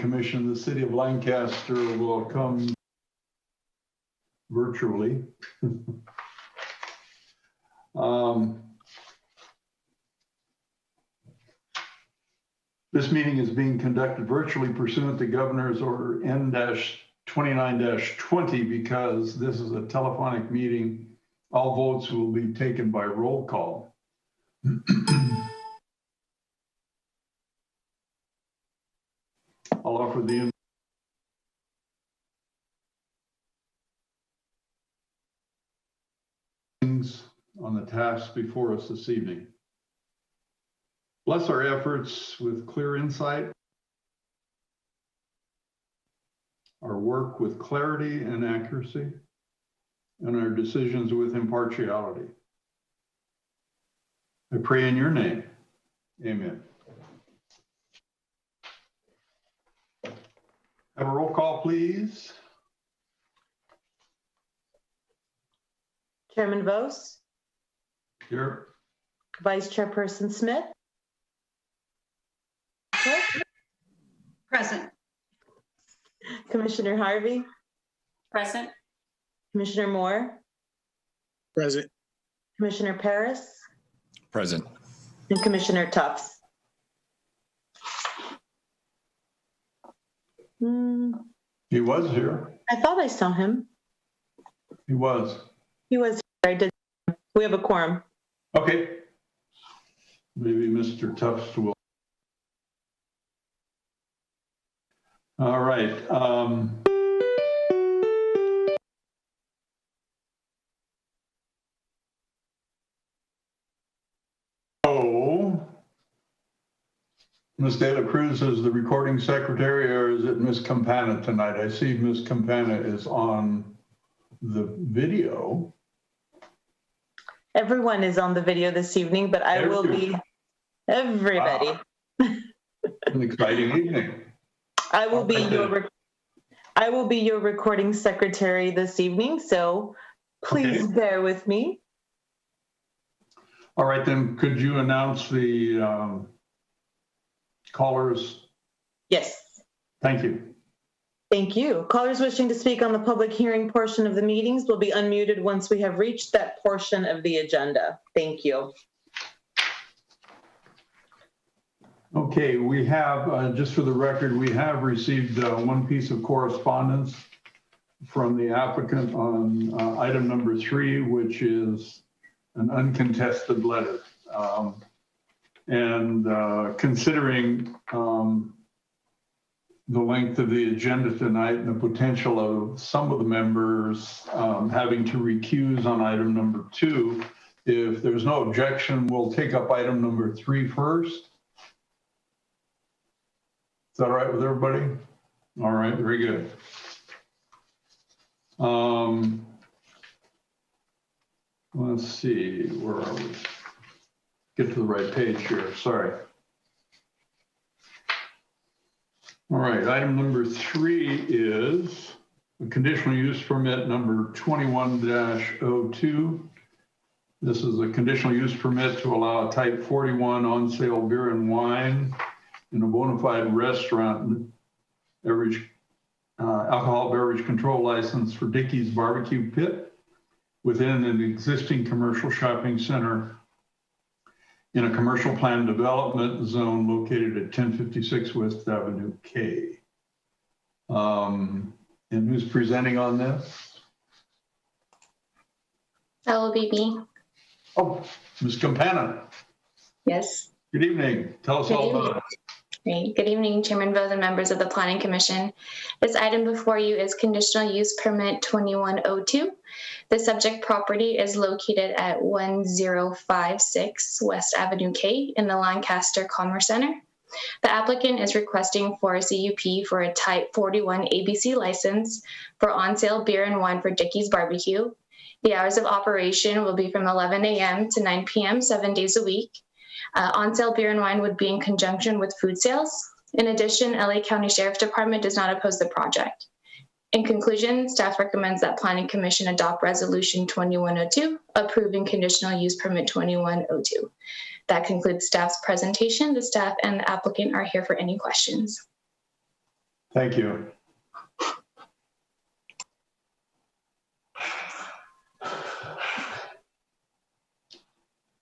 Commission, the City of Lancaster will come virtually. This meeting is being conducted virtually pursuant to Governor's Order N-29-20 because this is a telephonic meeting. All votes will be taken by roll call. I'll offer the on the tasks before us this evening. Bless our efforts with clear insight, our work with clarity and accuracy, and our decisions with impartiality. I pray in your name, amen. Have a roll call, please. Chairman Vos? Here. Vice Chairperson Smith? Present. Commissioner Harvey? Present. Commissioner Moore? Present. Commissioner Paris? Present. And Commissioner Tufts? He was here. I thought I saw him. He was. He was here. I did. We have a quorum. Okay. Maybe Mr. Tufts will. All right. So, Ms. De La Cruz is the recording secretary, or is it Ms. Campana tonight? I see Ms. Campana is on the video. Everyone is on the video this evening, but I will be everybody. Wow. An exciting evening. I will be your recording secretary this evening, so please bear with me. All right, then could you announce the callers? Yes. Thank you. Thank you. Callers wishing to speak on the public hearing portion of the meetings will be unmuted once we have reached that portion of the agenda. Thank you. Okay, we have, just for the record, we have received one piece of correspondence from the applicant on item number 3, which is an uncontested letter. Considering the length of the agenda tonight and the potential of some of the members having to recuse on item number 2, if there's no objection, we'll take up item number 3 first. Is that all right with everybody? All right, very good. Let's see, where are we? Get to the right page here, sorry. All right, item number 3 is a conditional use permit number 21-02. This is a conditional use permit to allow a type 41 on sale beer and wine in a bona fide restaurant alcohol beverage control license for Dickey's Barbecue Pit within an existing commercial shopping center in a commercial plan development zone located at 1056 West Avenue K. And who's presenting on this? That will be me. Oh, Ms. Campana. Yes. Good evening. Tell us all about it. Great. Good evening, Chairman Vos and members of the Planning Commission. This item before you is conditional use permit 2102. The subject property is located at 1056 West Avenue K in the Lancaster Commerce Center. The applicant is requesting for a CUP for a type 41 ABC license for on-sale beer and wine for Dickey's Barbecue. The hours of operation will be from 11 a.m. to 9 p.m. 7 days a week. On-sale beer and wine would be in conjunction with food sales. In addition, LA County Sheriff's Department does not oppose the project. In conclusion, staff recommends that Planning Commission adopt Resolution 2102, approving conditional use permit 2102. That concludes staff's presentation. The staff and the applicant are here for any questions. Thank you.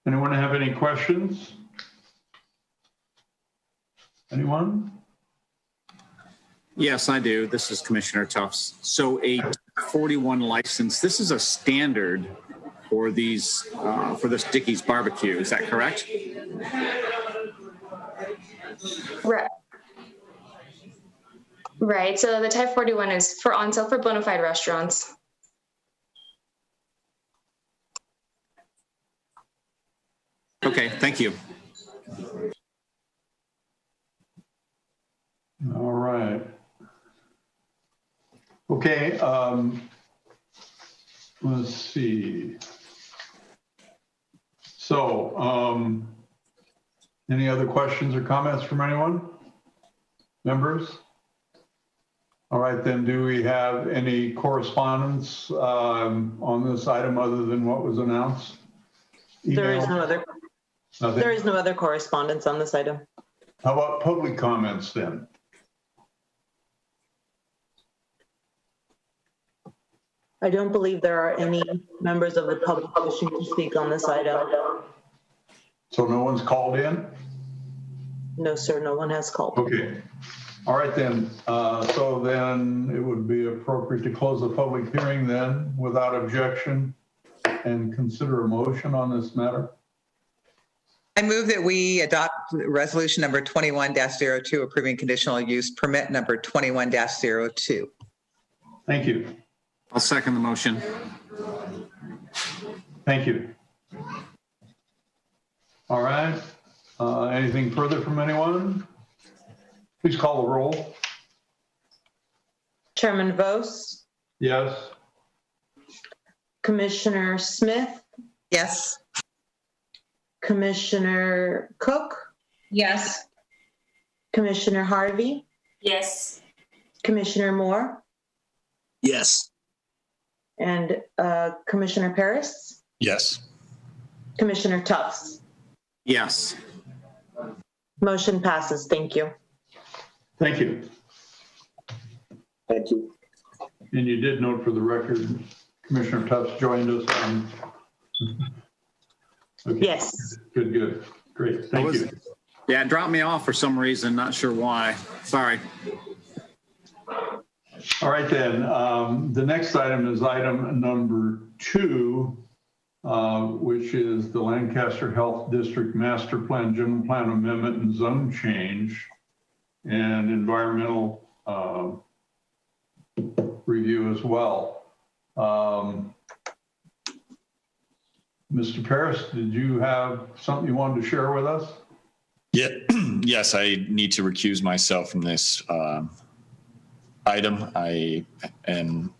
Anyone have any questions? Anyone? Yes, I do. This is Commissioner Tufts. So a 41 license, this is a standard for these, for this Dickey's barbecue. Is that correct? Right. Right. So the type 41 is for on sale for bona fide restaurants. Okay, thank you. All right. Okay, let's see. So, any other questions or comments from anyone? Members? All right, then, do we have any correspondence on this item other than what was announced? There is Email? no other. Nothing? There is no other correspondence on this item. How about public comments then? I don't believe there are any members of the public wishing to speak on this item. So no one's called in? No, sir, no one has called. Okay. All right then. So then it would be appropriate to close the public hearing then without objection and consider a motion on this matter. I move that we adopt resolution number 21-02, approving conditional use permit number 21-02. Thank you. I'll second the motion. Thank you. All right. Anything further from anyone? Please call the roll. Chairman Vos, Yes. Commissioner Smith, Yes. Commissioner Cook, Yes. Commissioner Harvey, Yes. Commissioner Moore, Yes. and Commissioner Paris, Yes. Commissioner Tufts. Yes. Motion passes. Thank you. Thank you. Thank you. And you did note for the record, Commissioner Tufts joined us on. Okay. Yes. Good, good. Great. Thank you. Yeah, it dropped me off for some reason. Not sure why. Sorry. All right, then. The next item is item number 2, which is the Lancaster Health District Master Plan, General Plan Amendment and Zone Change and environmental review as well. Mr. Paris, did you have something you wanted to share with us? Yeah, yes, I need to recuse myself from this item. I am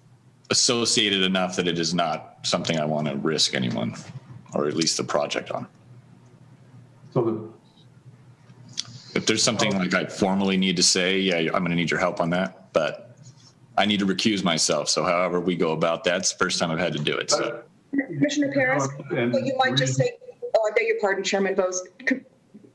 associated enough that it is not something I want to risk anyone, or at least the project on. So If there's something like I formally need to say, yeah, I'm going to need your help on that, but I need to recuse myself. So however we go about that, it's the first time I've had to do it. So. Commissioner Paris, you might just say, I beg your pardon, Chairman Vos.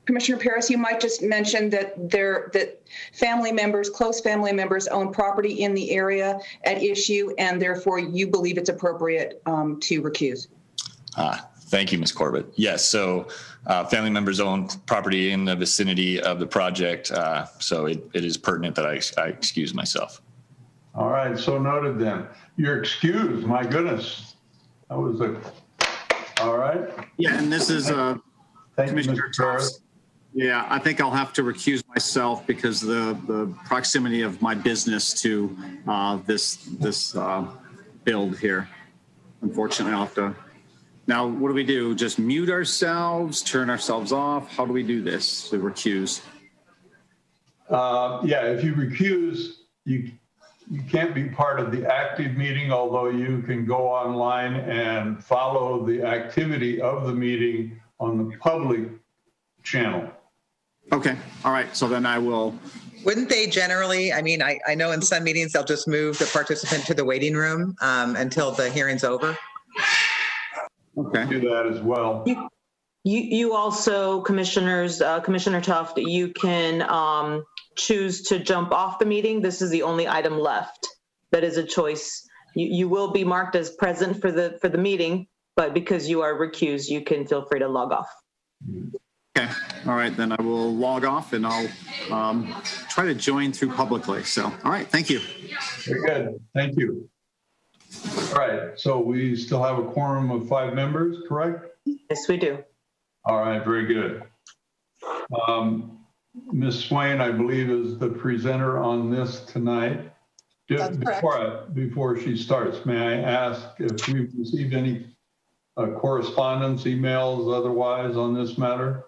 Commissioner Paris, you might just mention that that family members, close family members own property in the area at issue, and therefore you believe it's appropriate to recuse. Thank you, Ms. Corbett. Yes, so family members own property in the vicinity of the project, so it is pertinent that I excuse myself. all right, so noted then. You're excused, my goodness. That was all right. Yeah, and this is Thank you, Commissioner Mr. Paris. Tufts. Yeah, I think I'll have to recuse myself because the proximity of my business to this build here. Unfortunately, I'll have to. Now, what do we do? Just mute ourselves, turn ourselves off? How do we do this to recuse? Yeah, if you recuse, you can't be part of the active meeting, although you can go online and follow the activity of the meeting on the public channel. Okay, all right, so then I will. Wouldn't they generally, I mean, I know in some meetings, they'll just move the participant to the waiting room until the hearing's over. Okay. Do that as well. You also, commissioners, Commissioner Tuft, you can choose to jump off the meeting, this is the only item left. That is a choice. You will be marked as present for the meeting, but because you are recused, you can feel free to log off. Okay. All right. Then I will log off and I'll try to join through publicly. So, all right. Thank you. Very good. Thank you. All right. So we still have a quorum of 5 members, correct? Yes, we do. All right. Very good. Ms. Swain, I believe, is the presenter on this tonight. That's correct. Before she starts, may I ask if we've received any correspondence, emails, otherwise on this matter?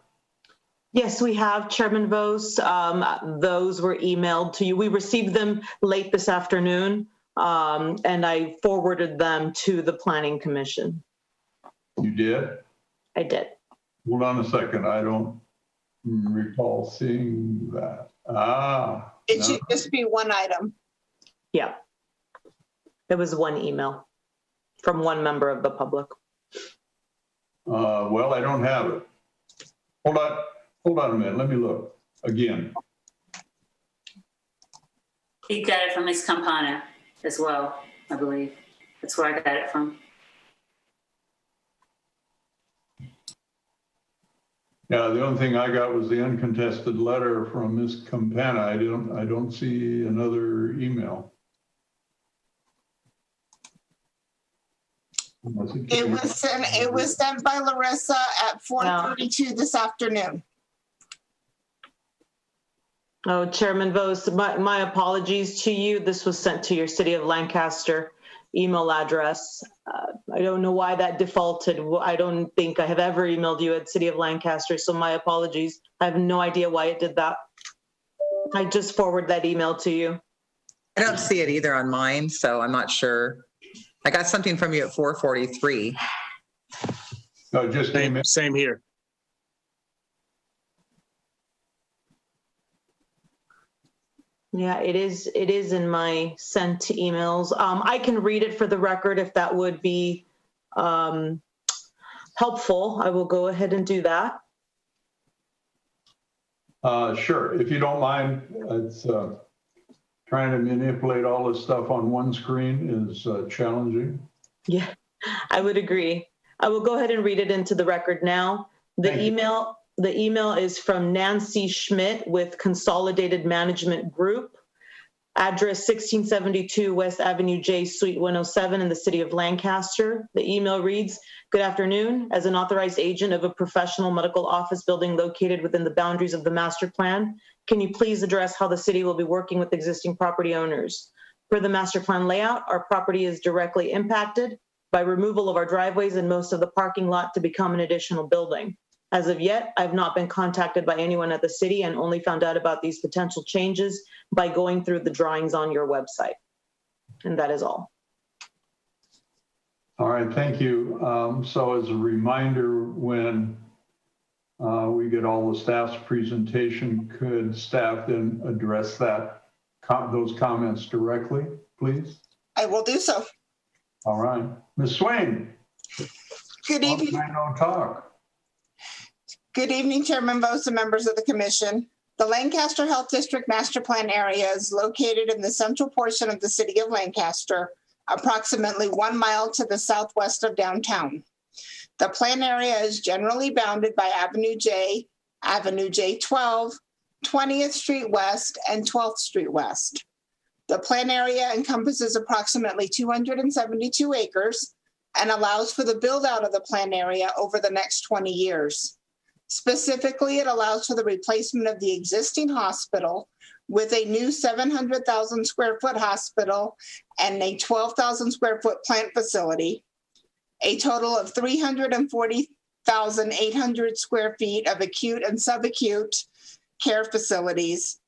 Yes, we have, Chairman Vos. Those were emailed to you. We received them late this afternoon, and I forwarded them to the Planning Commission. You did? I did. Hold on a second. I don't recall seeing that. It should just be one item. Yeah. It was one email from one member of the public. Well, I don't have it. Hold on a minute. Let me look again. He got it from Ms. Campana as well, I believe. That's where I got it from. Yeah, the only thing I got was the uncontested letter from Ms. Campana. I don't see another email. It was sent by Larissa at 4:32 this afternoon. Oh, Chairman Vos, my apologies to you. This was sent to your City of Lancaster email address. I don't know why that defaulted. I don't think I have ever emailed you at City of Lancaster, so my apologies. I have no idea why it did that. I just forwarded that email to you. I don't see it either on mine, so I'm not sure. I got something from you at 4:43. No, just email. Same here. Yeah, it is in my sent emails. I can read it for the record if that would be helpful. I will go ahead and do that. Sure, if you don't mind. It's trying to manipulate all this stuff on one screen is challenging. Yeah, I would agree. I will go ahead and read it into the record now. The email is from Nancy Schmidt with Consolidated Management Group, address 1672 West Avenue J, Suite 107 in the City of Lancaster. The email reads, "Good afternoon. As an authorized agent of a professional medical office building located within the boundaries of the master plan, can you please address how the city will be working with existing property owners? For the master plan layout, our property is directly impacted by removal of our driveways and most of the parking lot to become an additional building. As of yet, I've not been contacted by anyone at the city and only found out about these potential changes by going through the drawings on your website." And that is all. All right, thank you. So as a reminder, when we get all the staff's presentation, could staff then address those comments directly, please? I will do so. All right. Ms. Swain. Good evening. Talk. Good evening, Chairman Vos and members of the Commission. The Lancaster Health District Master Plan area is located in the central portion of the City of Lancaster, approximately 1 mile to the southwest of downtown. The plan area is generally bounded by Avenue J, Avenue J12, 20th Street West, and 12th Street West. The plan area encompasses approximately 272 acres and allows for the build out of the plan area over the next 20 years. Specifically, it allows for the replacement of the existing hospital with a new 700,000 square foot hospital and a 12,000 square foot plant facility, a total of 340,800 square feet of acute and subacute care facilities,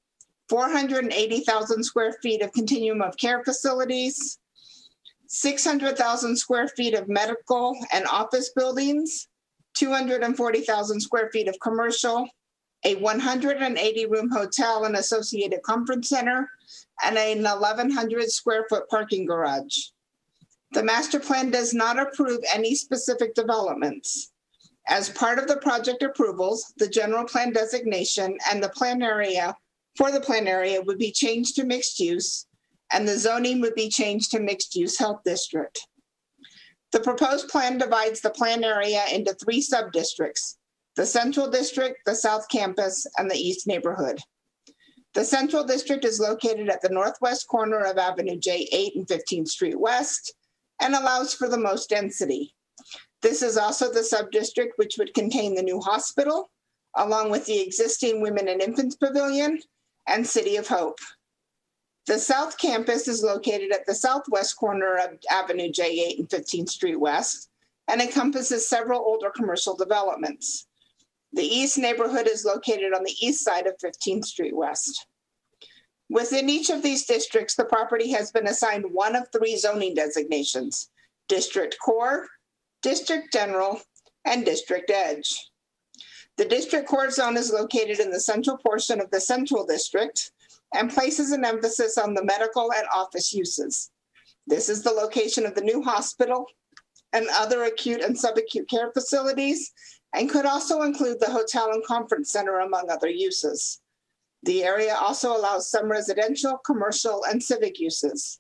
480,000 square feet of continuum of care facilities, 600,000 square feet of medical and office buildings, 240,000 square feet of commercial, a 180-room hotel and associated conference center, and an 1,100 square foot parking garage. The master plan does not approve any specific developments. As part of the project approvals, the general plan designation and the plan area for the plan area would be changed to mixed use, and the zoning would be changed to mixed use health district. The proposed plan divides the plan area into 3 sub-districts: the Central District, the South Campus, and the East Neighborhood. The Central District is located at the northwest corner of Avenue J8 and 15th Street West and allows for the most density. This is also the sub-district which would contain the new hospital, along with the existing Women and Infants Pavilion and City of Hope. The South Campus is located at the southwest corner of Avenue J8 and 15th Street West and encompasses several older commercial developments. The East Neighborhood is located on the east side of 15th Street West. Within each of these districts, the property has been assigned one of 3 zoning designations: District Core, District General, and District Edge. The District Core zone is located in the central portion of the Central District and places an emphasis on the medical and office uses. This is the location of the new hospital and other acute and subacute care facilities, and could also include the hotel and conference center, among other uses. The area also allows some residential, commercial, and civic uses.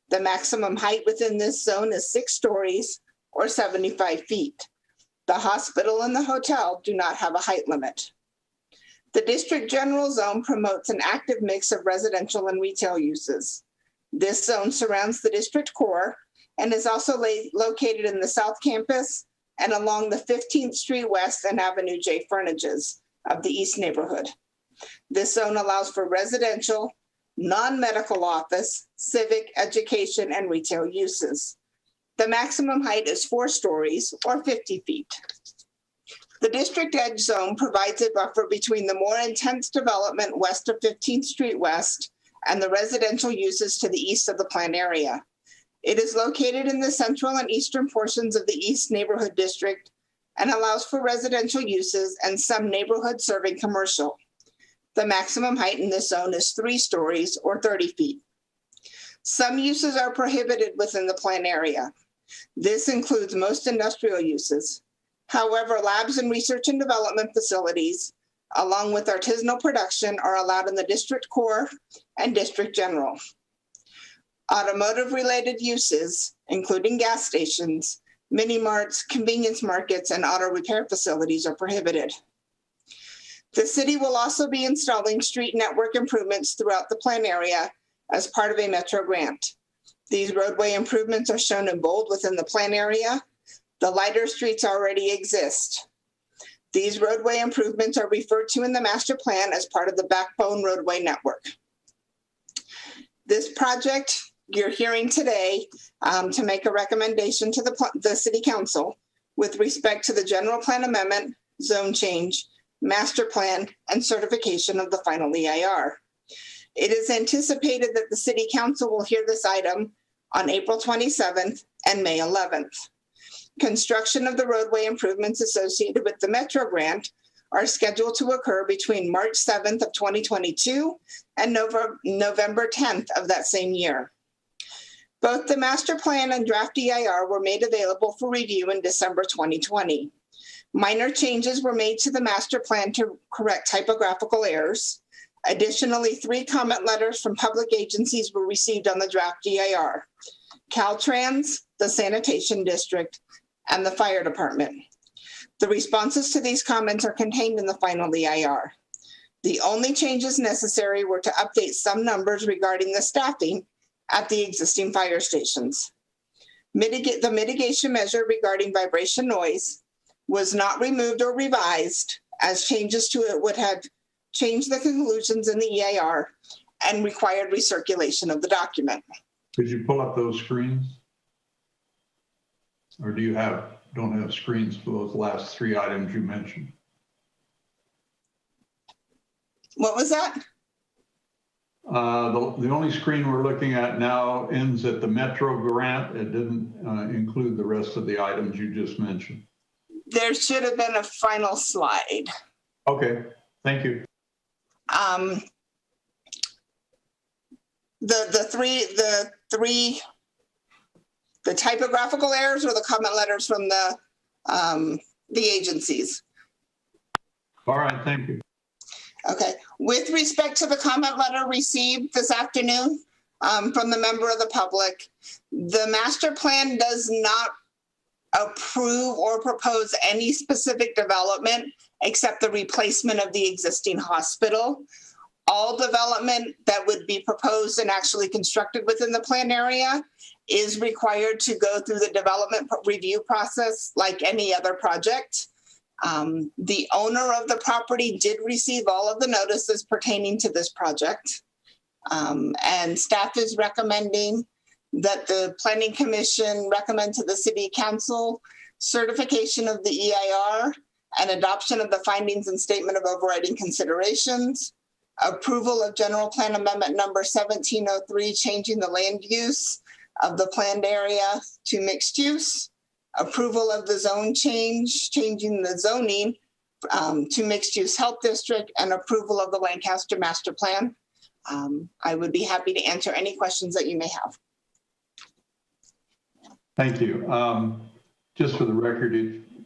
The maximum height within this zone is 6 stories or 75 feet. The hospital and the hotel do not have a height limit. The District General Zone promotes an active mix of residential and retail uses. This zone surrounds the District Core and is also located in the South Campus and along the 15th Street West and Avenue J frontages of the East Neighborhood. This zone allows for residential, non-medical office, civic, education, and retail uses. The maximum height is 4 stories or 50 feet. The District Edge Zone provides a buffer between the more intense development west of 15th Street West and the residential uses to the east of the plan area. It is located in the central and eastern portions of the East Neighborhood District and allows for residential uses and some neighborhood serving commercial. The maximum height in this zone is 3 stories or 30 feet. Some uses are prohibited within the plan area. This includes most industrial uses. However, labs and research and development facilities, along with artisanal production, are allowed in the District Core and District General. Automotive-related uses, including gas stations, mini-marts, convenience markets, and auto repair facilities, are prohibited. The city will also be installing street network improvements throughout the plan area as part of a Metro grant. These roadway improvements are shown in bold within the plan area. The lighter streets already exist. These roadway improvements are referred to in the master plan as part of the backbone roadway network. This project you're hearing today to make a recommendation to the City Council with respect to the general plan amendment, zone change, master plan, and certification of the final EIR. It is anticipated that the City Council will hear this item on April 27th and May 11th. Construction of the roadway improvements associated with the Metro grant are scheduled to occur between March 7th of 2022 and November 10th of that same year. Both the master plan and draft EIR were made available for review in December 2020. Minor changes were made to the master plan to correct typographical errors. Additionally, 3 comment letters from public agencies were received on the draft EIR: Caltrans, the Sanitation District, and the Fire Department. The responses to these comments are contained in the final EIR. The only changes necessary were to update some numbers regarding the staffing at the existing fire stations. The mitigation measure regarding vibration noise was not removed or revised, as changes to it would have changed the conclusions in the EIR and required recirculation of the document. Could you pull up those screens? Or do you don't have screens for those last 3 items you mentioned? What was that? The only screen we're looking at now ends at the Metro grant. It didn't include the rest of the items you just mentioned. There should have been a final slide. Okay, thank you. The typographical errors or the comment letters from the agencies. All right, thank you. Okay. With respect to the comment letter received this afternoon from the member of the public, the master plan does not approve or propose any specific development except the replacement of the existing hospital. All development that would be proposed and actually constructed within the plan area is required to go through the development review process like any other project. The owner of the property did receive all of the notices pertaining to this project. And staff is recommending that the Planning Commission recommend to the City Council certification of the EIR and adoption of the findings and statement of overriding considerations, approval of General Plan Amendment number 1703, changing the land use of the planned area to mixed use, approval of the zone change, changing the zoning to mixed use health district, and approval of the Lancaster master plan. I would be happy to answer any questions that you may have. Thank you. Just for the record,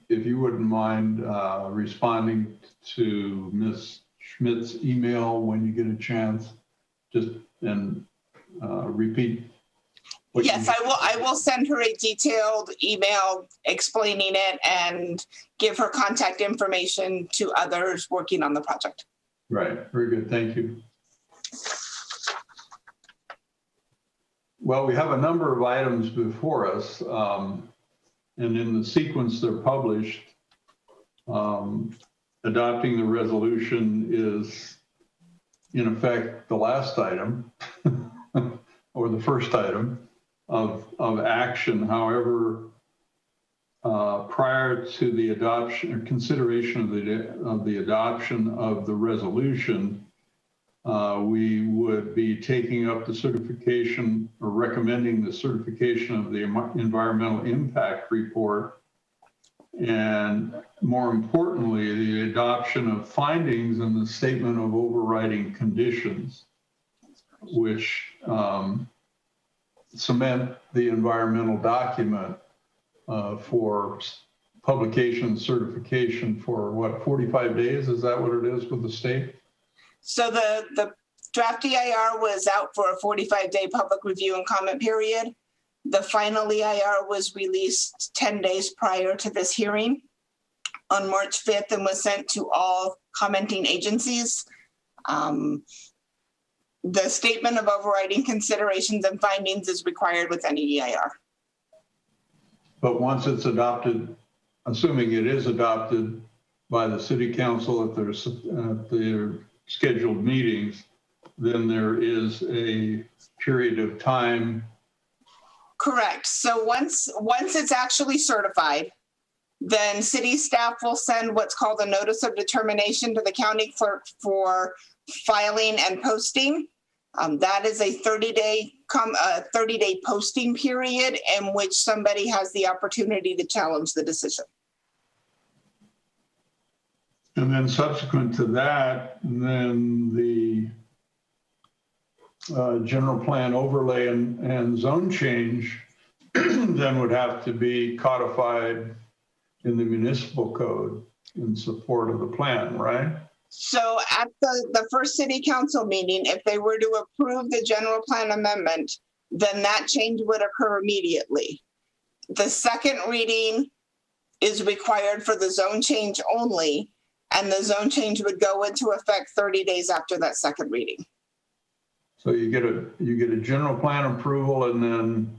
if you wouldn't mind responding to Ms. Schmidt's email when you get a chance, just and repeat. Yes, I will send her a detailed email explaining it and give her contact information to others working on the project. Right. Very good. Thank you. Well, we have a number of items before us, and in the sequence they're published, adopting the resolution is, in effect, the last item or the first item of action. However, prior to the adoption or consideration of the adoption of the resolution, we would be taking up the certification or recommending the certification of the environmental impact report, and more importantly, the adoption of findings in the statement of overriding conditions, which cement the environmental document for publication and certification for what, 45 days? Is that what it is with the state? So the draft EIR was out for a 45-day public review and comment period. The final EIR was released 10 days prior to this hearing on March 5th and was sent to all commenting agencies. The statement of overriding considerations and findings is required with any EIR. But once it's adopted, assuming it is adopted by the City Council at their scheduled meetings, then there is a period of time. Correct. So once it's actually certified, then city staff will send what's called a notice of determination to the county clerk for filing and posting. That is a 30-day posting period in which somebody has the opportunity to challenge the decision. And then subsequent to that, then the general plan overlay and zone change then would have to be codified in the municipal code in support of the plan, right? So at the first city council meeting, if they were to approve the general plan amendment, then that change would occur immediately. The second reading is required for the zone change only, and the zone change would go into effect 30 days after that second reading. So you get a general plan approval, and then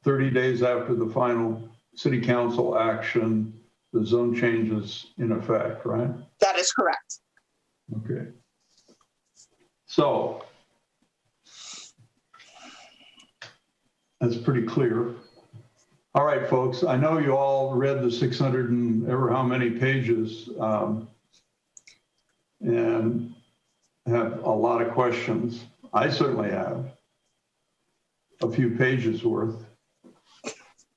30 days after the final city council action, the zone change is in effect, right? That is correct. Okay. So that's pretty clear. All right, folks, I know you all read the 600 and ever how many pages and have a lot of questions. I certainly have a few pages worth.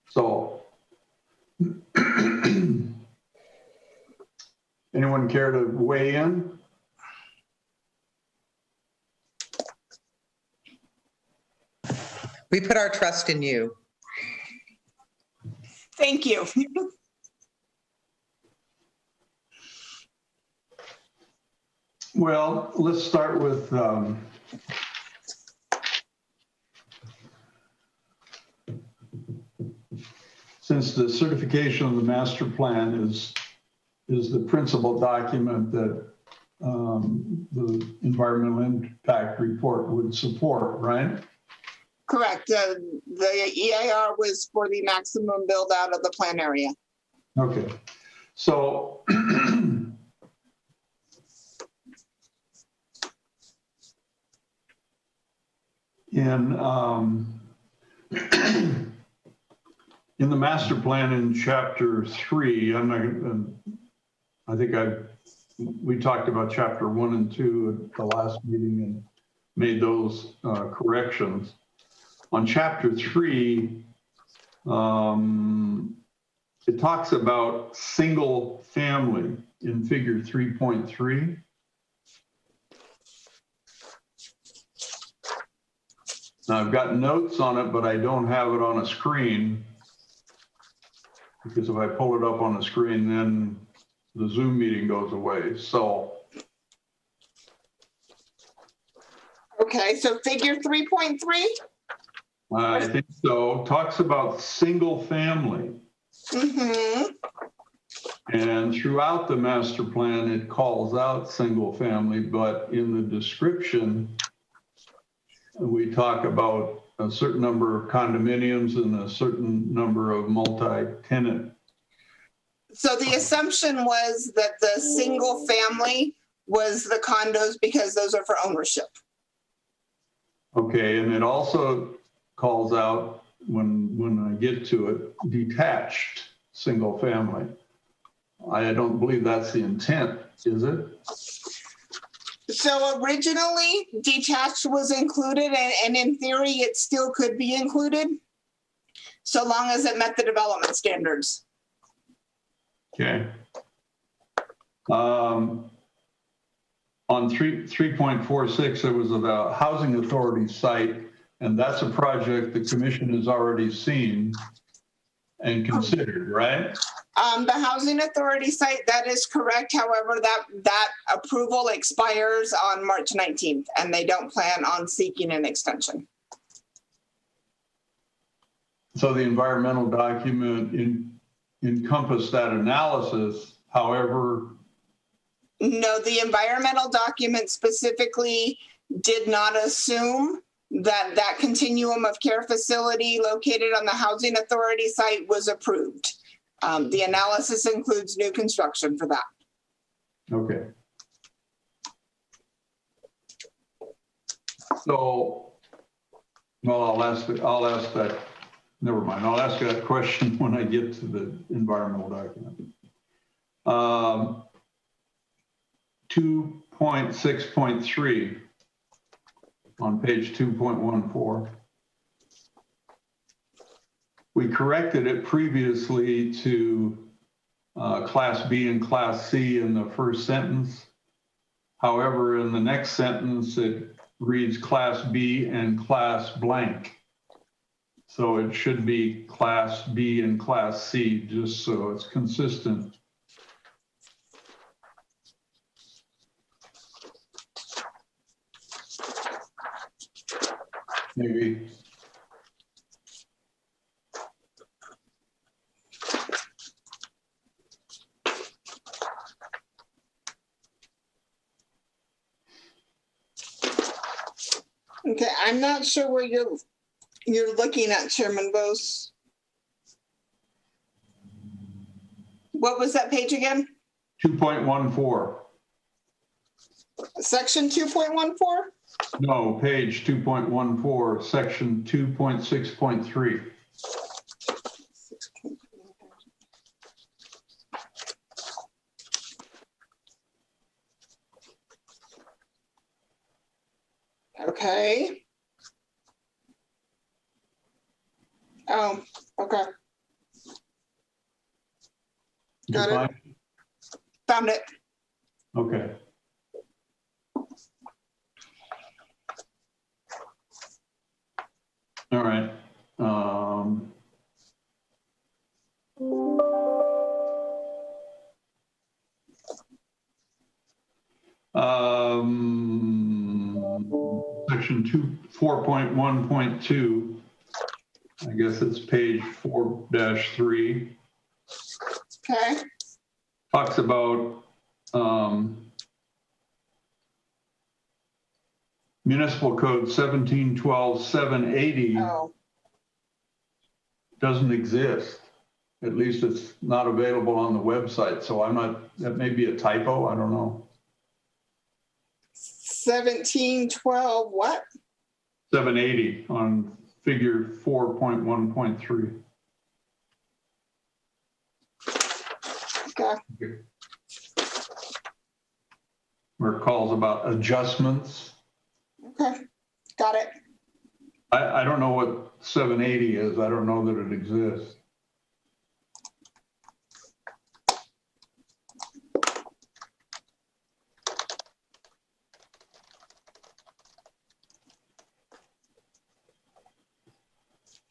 So anyone care to weigh in? We put our trust in you. Thank you. Well, let's start with since the certification of the master plan is the principal document that the environmental impact report would support, right? Correct. The EIR was for the maximum build out of the plan area. Okay. So in the master plan in chapter 3, I think we talked about chapter 1 and 2 at the last meeting and made those corrections. On chapter 3, it talks about single family in figure 3.3. Now I've got notes on it, but I don't have it on a screen, because if I pull it up on the screen, then the Zoom meeting goes away. So. Okay, so figure 3.3? I think so. Talks about single family. Mm-hmm. And throughout the master plan, it calls out single family, but in the description, we talk about a certain number of condominiums and a certain number of multi-tenant. So the assumption was that the single family was the condos because those are for ownership. Okay, and it also calls out, when I get to it, detached single family. I don't believe that's the intent, is it? So originally detached was included, and in theory it still could be included so long as it met the development standards. Okay. On 3.46, there was a housing authority site, and that's a project the commission has already seen and considered, right? The housing authority site, that is correct. However, that approval expires on March 19th, and they don't plan on seeking an extension. So the environmental document encompassed that analysis. However, no, the environmental document specifically did not assume that continuum of care facility located on the housing authority site was approved. The analysis includes new construction for that. Okay. So, well, I'll ask that. Never mind. I'll ask that question when I get to the environmental document. 2.6.3 on page 2.14. We corrected it previously to Class B and Class C in the first sentence. However, in the next sentence, it reads Class B and Class blank. So it should be Class B and Class C, just so it's consistent. Maybe. Okay, I'm not sure where you're looking at, Chairman Bose. What was that page again? 2.14. Section 2.14? No, page 2.14, section 2.6.3. Okay. Oh, okay. Got it. Found it. Okay. All right. 4.1.2, I guess it's page 4-3, Okay. talks about Municipal Code 1712-780 Oh, doesn't exist. At least it's not available on the website. So I'm not, that may be a typo. I don't know. 1712, what? 780 on figure 4.1.3. Okay. Where it calls about adjustments. Okay. Got it. I don't know what 780 is. I don't know that it exists.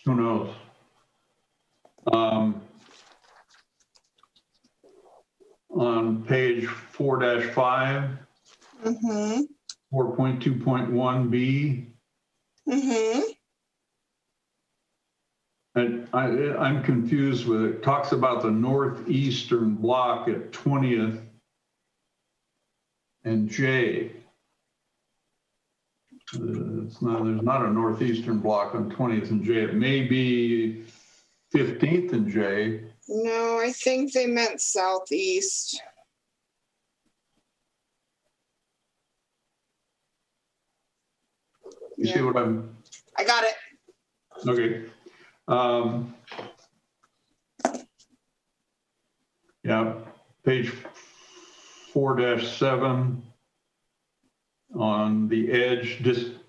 Who knows? On page 4-5, Mm-hmm. 4.2.1b, Mm-hmm. and I'm confused with it. It talks about the northeastern block at 20th and J. There's not a northeastern block on 20th and J. It may be 15th and J. No, I think they meant southeast. You see what I'm? I got it. Okay. Yeah, page 4-7 on the edge,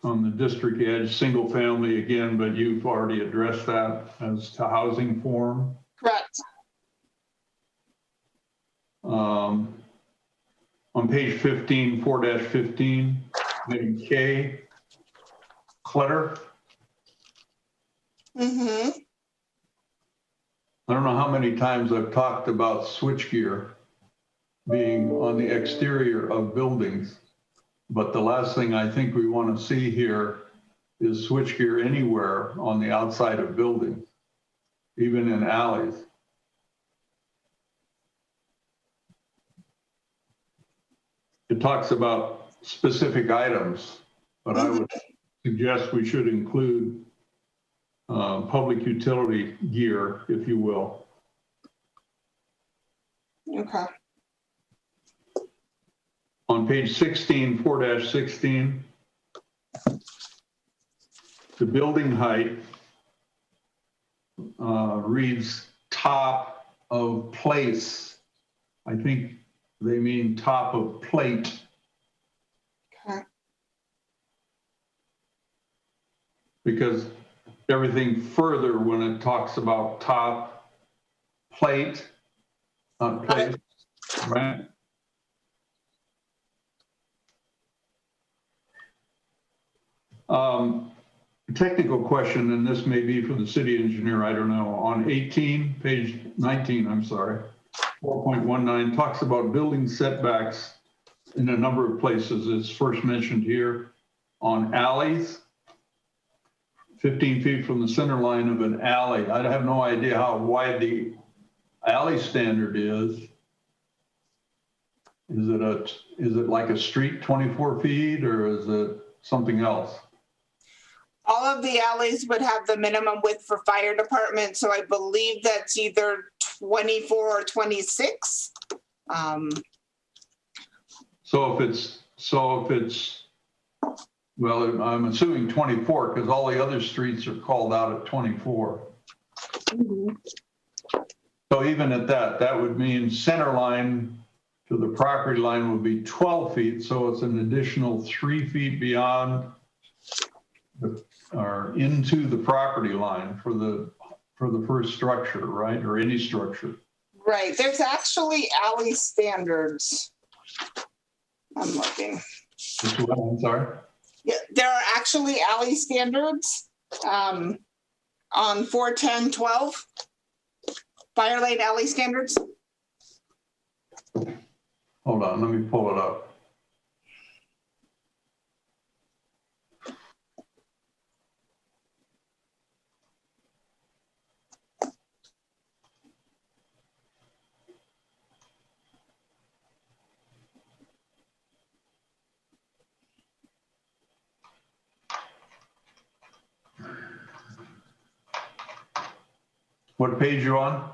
on the district edge, single family again, but you've already addressed that as to housing form. Correct. On page 15, 4-15, heading K, clutter. Mm-hmm. I don't know how many times I've talked about switchgear being on the exterior of buildings, but the last thing I think we want to see here is switchgear anywhere on the outside of buildings, even in alleys. It talks about specific items, but I would suggest we should include public utility gear, if you will. Okay. On page 16, 4-16, the building height reads top of place. I think they mean top of plate. Okay. Because everything further when it talks about top plate, not place, right? Technical question, and this may be for the city engineer, I don't know. On 18, page 19, I'm sorry, 4.19 talks about building setbacks in a number of places. It's first mentioned here on alleys, 15 feet from the center line of an alley. I have no idea how wide the alley standard is. Is it like a street 24 feet or is it something else? All of the alleys would have the minimum width for fire department, so I believe that's either 24 or 26. So if it's, well, I'm assuming 24 because all the other streets are called out at 24. Mm-hmm. So even at that would mean center line to the property line would be 12 feet. So it's an additional 3 feet beyond or into the property line for the first structure, right? Or any structure. Right. There's actually alley standards. I'm looking. I'm sorry. Yeah, there are actually alley standards on 41012. Fire lane alley standards. Hold on, let me pull it up. What page you on?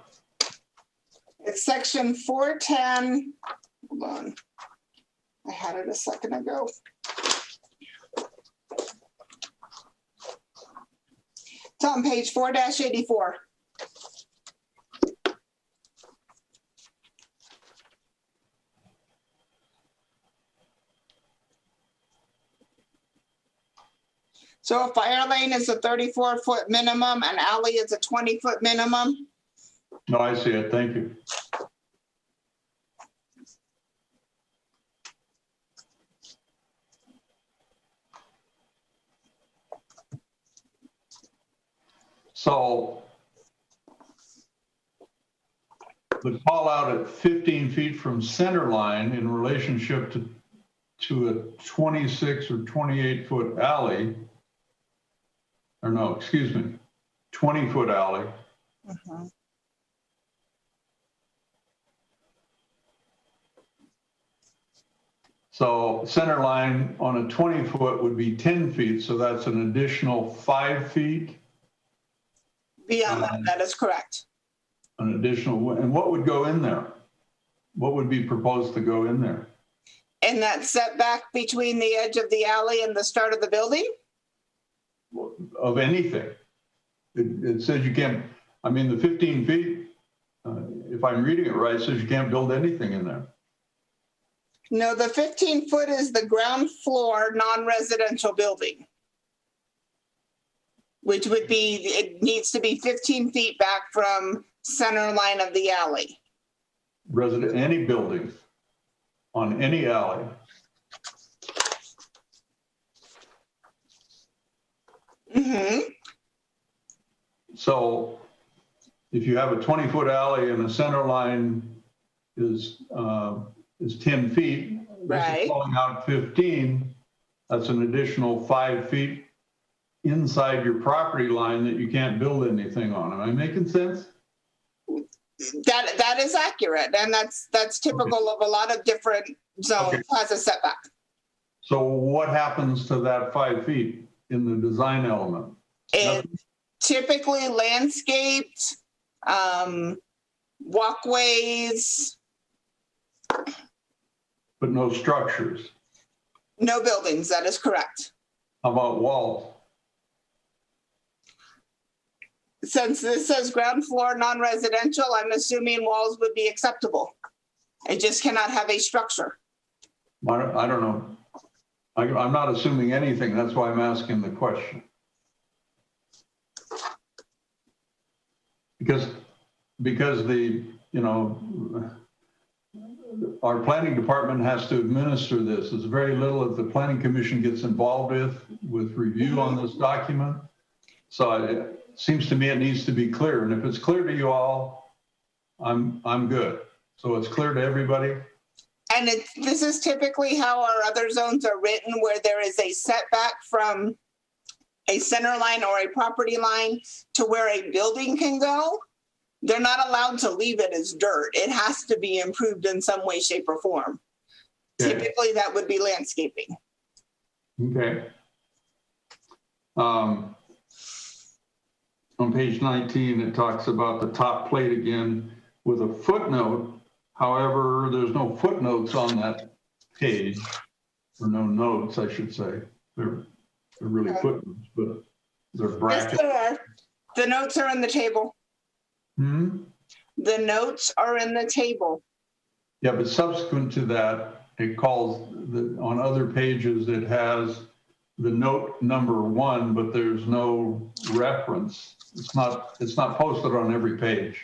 It's section 410. Hold on. I had it a second ago. It's on page 4-84. So a fire lane is a 34-foot minimum, an alley is a 20-foot minimum. No, I see it. Thank you. So the call out at 15 feet from center line in relationship to a 26 or 28 foot alley, or no, excuse me, 20-foot alley. So center line on a 20-foot would be 10 feet. So that's an additional 5 feet. Beyond that, that is correct. An additional, and what would go in there? What would be proposed to go in there? And that setback between the edge of the alley and the start of the building? Of anything. It says you can't, I mean, the 15 feet, if I'm reading it right, says you can't build anything in there. No, the 15-foot is the ground floor non-residential building, which would be, it needs to be 15 feet back from center line of the alley. Any building on any alley. So if you have a 20-foot alley and the center line is 10 feet, this is calling out 15, that's an additional 5 feet inside your property line that you can't build anything on. Am I making sense? That is accurate, and that's typical of a lot of different zones. Has a setback. So what happens to that 5 feet in the design element? It's typically landscaped, walkways. But no structures? No buildings, that is correct. How about walls? Since this says ground floor non-residential, I'm assuming walls would be acceptable. It just cannot have a structure. I don't know. I'm not assuming anything. That's why I'm asking the question. Because the, you know, our planning department has to administer this. There's very little that the planning commission gets involved with review on this document. So it seems to me it needs to be clear. And if it's clear to you all, I'm good. So it's clear to everybody. And this is typically how our other zones are written, where there is a setback from a center line or a property line to where a building can go. They're not allowed to leave it as dirt. It has to be improved in some way, shape, or form. Okay. Typically, that would be landscaping. Okay. On page 19, it talks about the top plate again with a footnote. However, there's no footnotes on that page, or no notes, I should say. They're really footnotes, but they're brackets. Yes, there are. The notes are in the table. The notes are in the table. Yeah, but subsequent to that, it calls, on other pages, it has the note number 1, but there's no reference. It's not posted on every page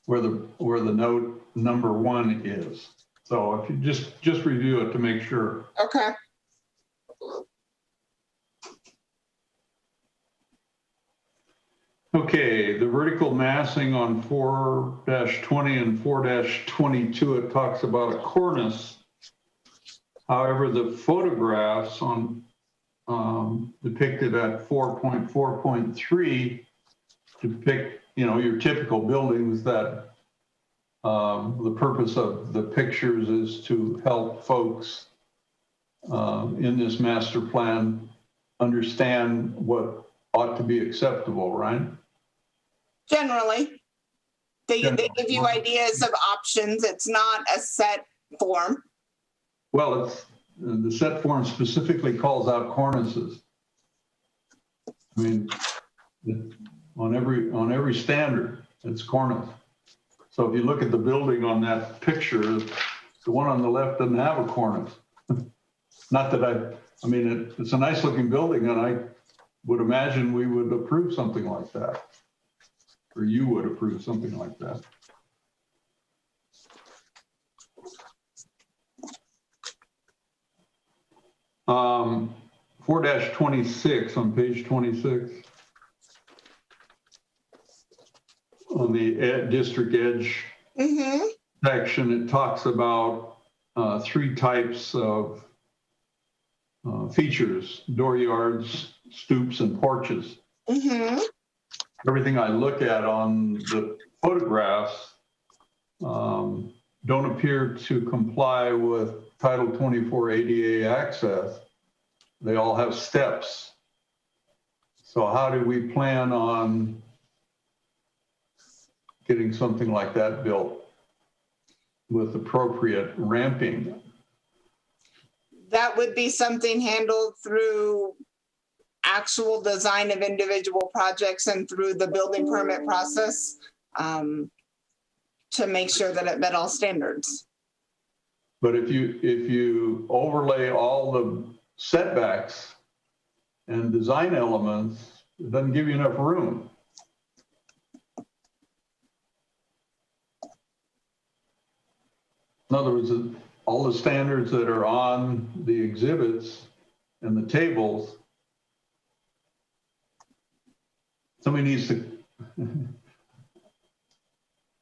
where the note number 1 is. So if you just review it to make sure. Okay. Okay, the vertical massing on 4-20 and 4-22, it talks about a cornice. However, the photographs on depicted at 4.4.3 depict, you know, your typical buildings that the purpose of the pictures is to help folks in this master plan understand what ought to be acceptable, right? Generally, they give you ideas of options. It's not a set form. Well, it's, the set form specifically calls out cornices. I mean, on every standard, it's cornice. So if you look at the building on that picture, the one on the left doesn't have a cornice. Not that I mean, it's a nice looking building, and I would imagine we would approve something like that. Or you would approve something like that. Um, 4-26 on page 26. On the district edge section, it talks about 3 types of features: dooryards, stoops, and porches. Everything I look at on the photographs don't appear to comply with Title 24 ADA access. They all have steps. So how do we plan on getting something like that built with appropriate ramping? That would be something handled through actual design of individual projects and through the building permit process to make sure that it met all standards. But if you overlay all the setbacks and design elements, it doesn't give you enough room. In other words, all the standards that are on the exhibits and the tables, somebody needs to,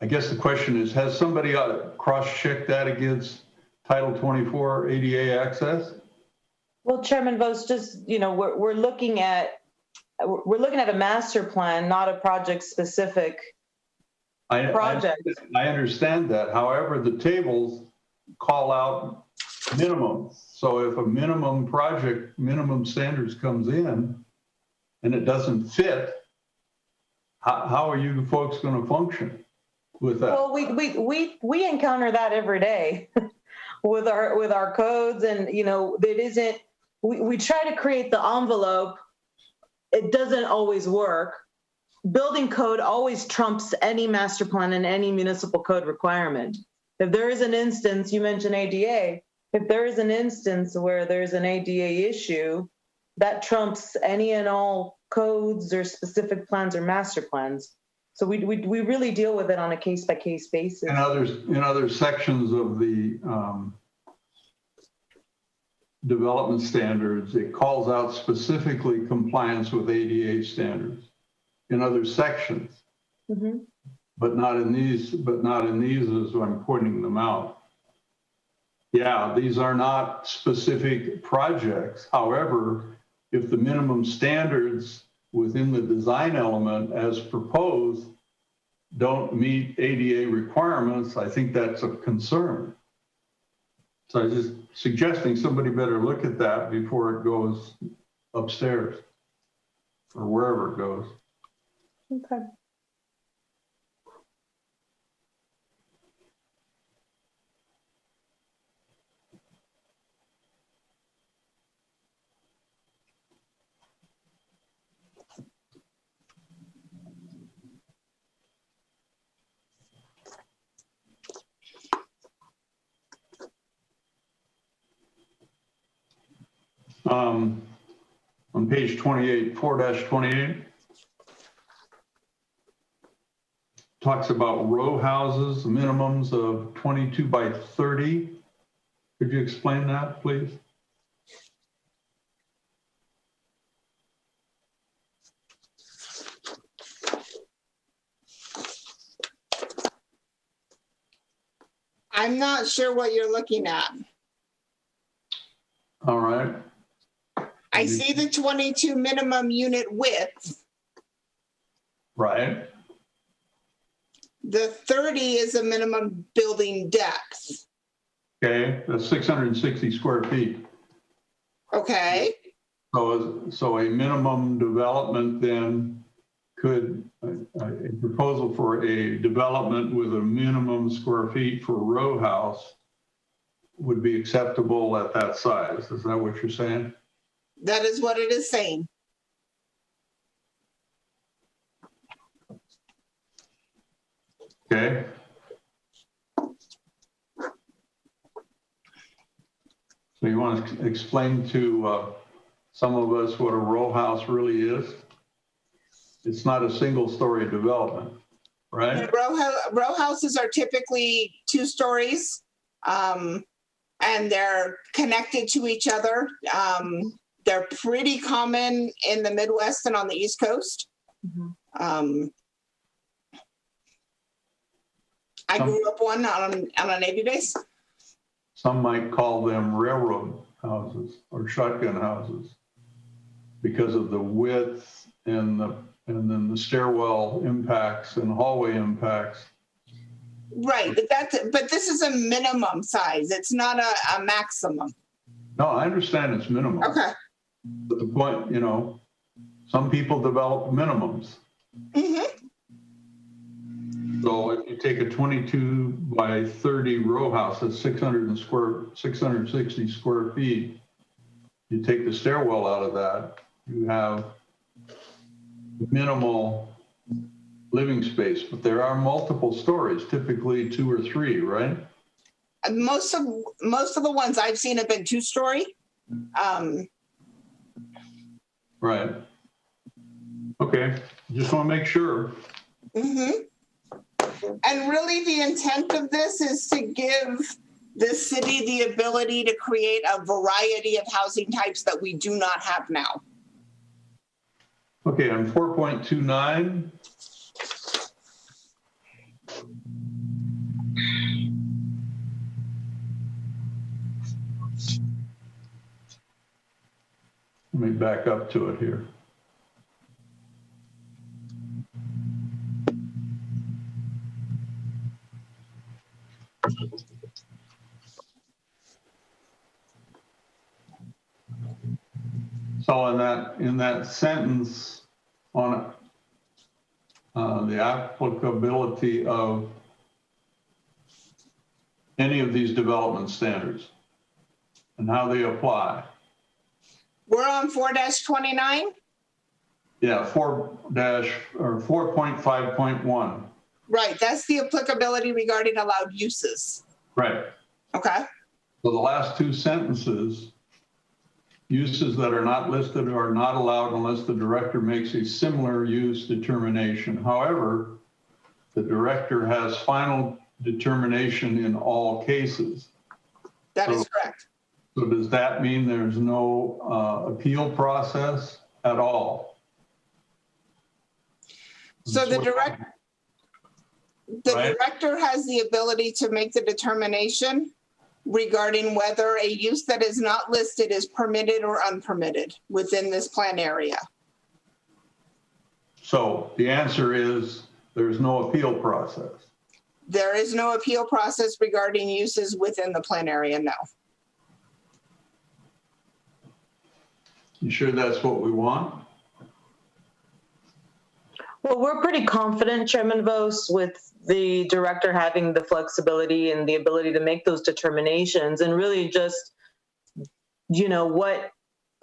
I guess the question is, has somebody cross-checked that against Title 24 ADA access? Well, Chairman Vos, just, you know, we're looking at a master plan, not a project-specific project. I understand that. However, the tables call out minimum. So if a minimum standards comes in and it doesn't fit, how are you folks going to function with that? Well, we encounter that every day with our codes, and you know, it isn't. We try to create the envelope. It doesn't always work. Building code always trumps any master plan and any municipal code requirement. If there is an instance, you mentioned ADA, if there is an instance where there's an ADA issue, that trumps any and all codes or specific plans or master plans. So we really deal with it on a case-by-case basis. In other sections of the development standards, it calls out specifically compliance with ADA standards in other sections, but not in these as I'm pointing them out. Yeah, these are not specific projects. However, if the minimum standards within the design element as proposed don't meet ADA requirements, I think that's a concern. So I'm just suggesting somebody better look at that before it goes upstairs or wherever it goes. Okay. On page 28, 4-28, talks about row houses, minimums of 22 by 30. Could you explain that, please? I'm not sure what you're looking at. All right. I see the 22 minimum unit width. Right. The 30 is a minimum building depth. Okay, that's 660 square feet. Okay. So a minimum development then could a proposal for a development with a minimum square feet for a row house would be acceptable at that size. Is that what you're saying? That is what it is saying. Okay. So you want to explain to some of us what a row house really is? It's not a single story development, right? Row houses are typically 2 stories, and they're connected to each other. They're pretty common in the Midwest and on the East Coast. I grew up one on a Navy base. Some might call them railroad houses or shotgun houses because of the width and then the stairwell impacts and hallway impacts. Right, but this is a minimum size. It's not a maximum. No, I understand it's minimum. Okay. But the point, you know, some people develop minimums. So if you take a 22 by 30 row house that's 660 square feet, you take the stairwell out of that, you have minimal living space, but there are multiple stories, typically 2 or 3, right? Most of the ones I've seen have been 2-story. Right. Okay, just want to make sure. And really the intent of this is to give the city the ability to create a variety of housing types that we do not have now. Okay, on 4.29. Let me back up to it here. So in that sentence on the applicability of any of these development standards and how they apply. We're on 4-29? Yeah, 4.5.1. Right, that's the applicability regarding allowed uses. Right. Okay. So the last 2 sentences, uses that are not listed are not allowed unless the director makes a similar use determination. However, the director has final determination in all cases. That is correct. So does that mean there's no appeal process at all? So the director has the ability to make the determination regarding whether a use that is not listed is permitted or unpermitted within this plan area. So the answer is there's no appeal process. There is no appeal process regarding uses within the plan area, no. You sure that's what we want? Well, we're pretty confident, Chairman Vos, with the director having the flexibility and the ability to make those determinations, and really just, you know, what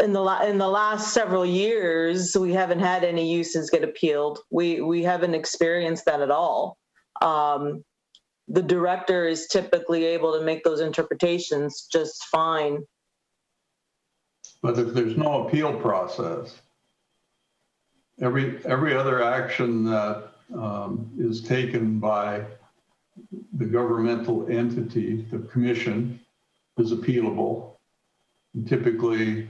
in the last several years, we haven't had any uses get appealed. We haven't experienced that at all. The director is typically able to make those interpretations just fine. But if there's no appeal process, every other action that is taken by the governmental entity, the commission, is appealable. And typically,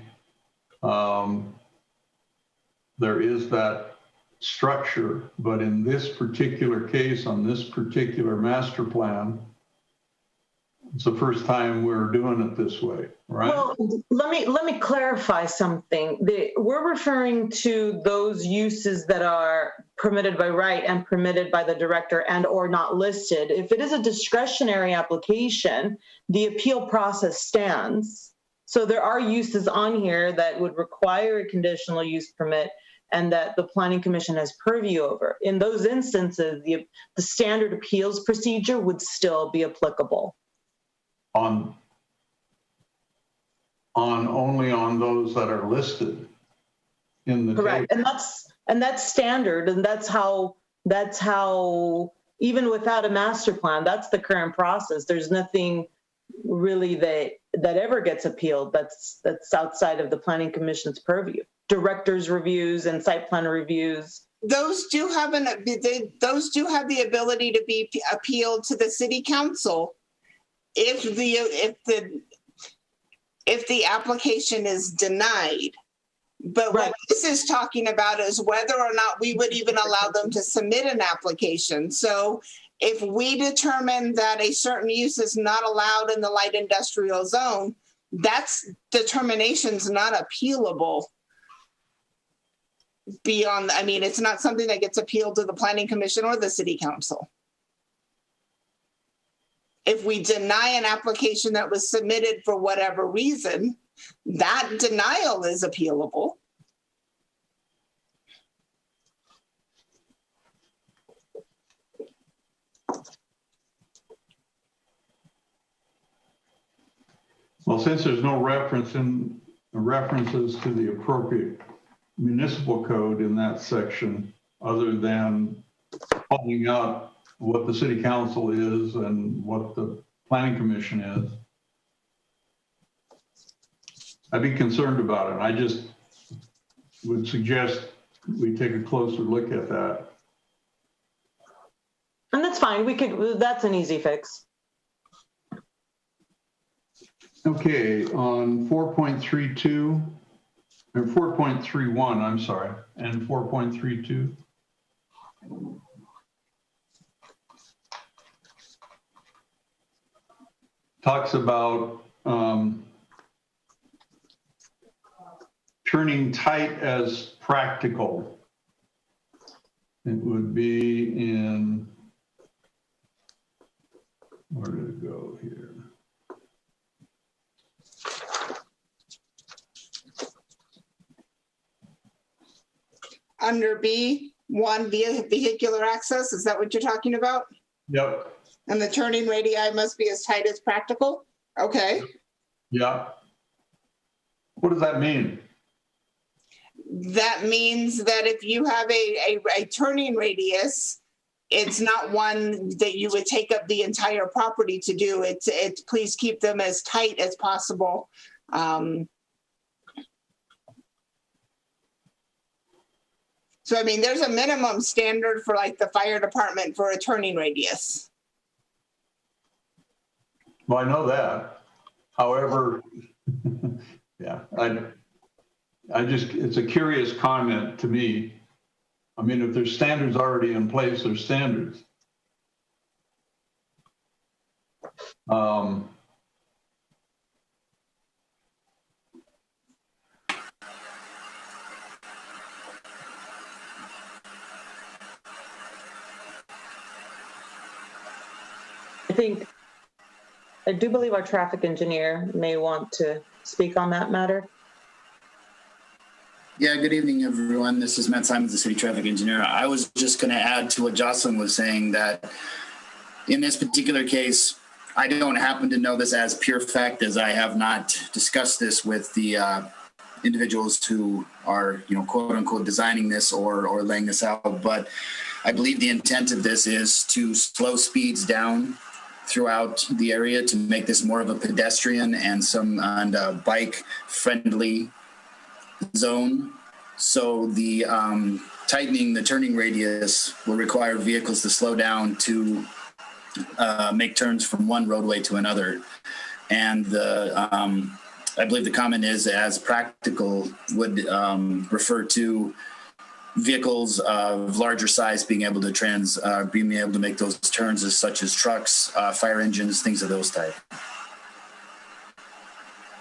there is that structure, but in this particular case, on this particular master plan, it's the first time we're doing it this way, right? Well, let me clarify something. We're referring to those uses that are permitted by right and permitted by the director and or not listed. If it is a discretionary application, the appeal process stands. So there are uses on here that would require a conditional use permit, and that the Planning Commission has purview over. In those instances, the standard appeals procedure would still be applicable. Only on those that are listed in the Correct. table. And that's standard, and that's how even without a master plan, that's the current process. There's nothing really that ever gets appealed that's outside of the Planning Commission's purview. Directors' reviews and site plan reviews. Those do have the ability to be appealed to the city council if the application is denied. But Right. what this is talking about is whether or not we would even allow them to submit an application. So if we determine that a certain use is not allowed in the light industrial zone, that's determination's not appealable. Beyond, I mean, it's not something that gets appealed to the Planning Commission or the City Council. If we deny an application that was submitted for whatever reason, that denial is appealable. Well, since there's no references to the appropriate municipal code in that section, other than calling out what the city council is and what the planning commission is, I'd be concerned about it. I just would suggest we take a closer look at that. And that's fine. That's an easy fix. Okay, on 4.32, or 4.31, I'm sorry, and 4.32. Talks about turning tight as practical. It would be in, where did it go here? Under B1, vehicular access, is that what you're talking about? Yep. And the turning radii must be as tight as practical? Okay. Yeah. What does that mean? That means that if you have a turning radius, it's not one that you would take up the entire property to do. Please keep them as tight as possible. So, I mean, there's a minimum standard for like the fire department for a turning radius. Well, I know that. However, yeah, it's a curious comment to me. I mean, if there's standards already in place, there's standards. I do believe our traffic engineer may want to speak on that matter. Yeah, good evening, everyone. This is Matt Simons, the city traffic engineer. I was just going to add to what Jocelyn was saying that in this particular case, I don't happen to know this as pure fact, as I have not discussed this with the individuals who are, quote unquote, designing this or laying this out. But I believe the intent of this is to slow speeds down throughout the area to make this more of a pedestrian and bike friendly zone. So the tightening the turning radius will require vehicles to slow down to make turns from one roadway to another. And I believe the comment is as practical would refer to vehicles of larger size being able to make those turns, such as trucks, fire engines, things of those type.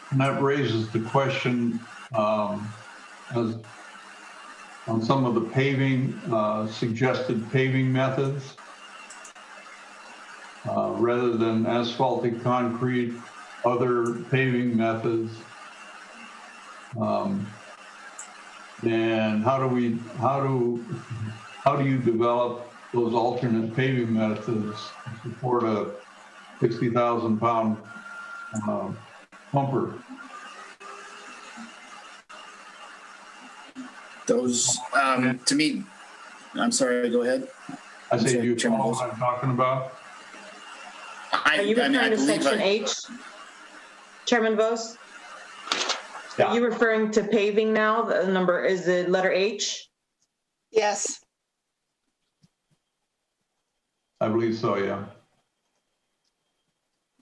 And that raises the question on some of the paving, suggested paving methods, rather than asphalted concrete, other paving methods. And how do you develop those alternate paving methods to support a 60,000 pound pumper? Those, to me, I'm sorry, go ahead. I say, do you follow what I'm talking about? Are you referring to section H, Chairman Vos? Yeah. Are you referring to paving now? The number is the letter H? Yes. I believe so, yeah.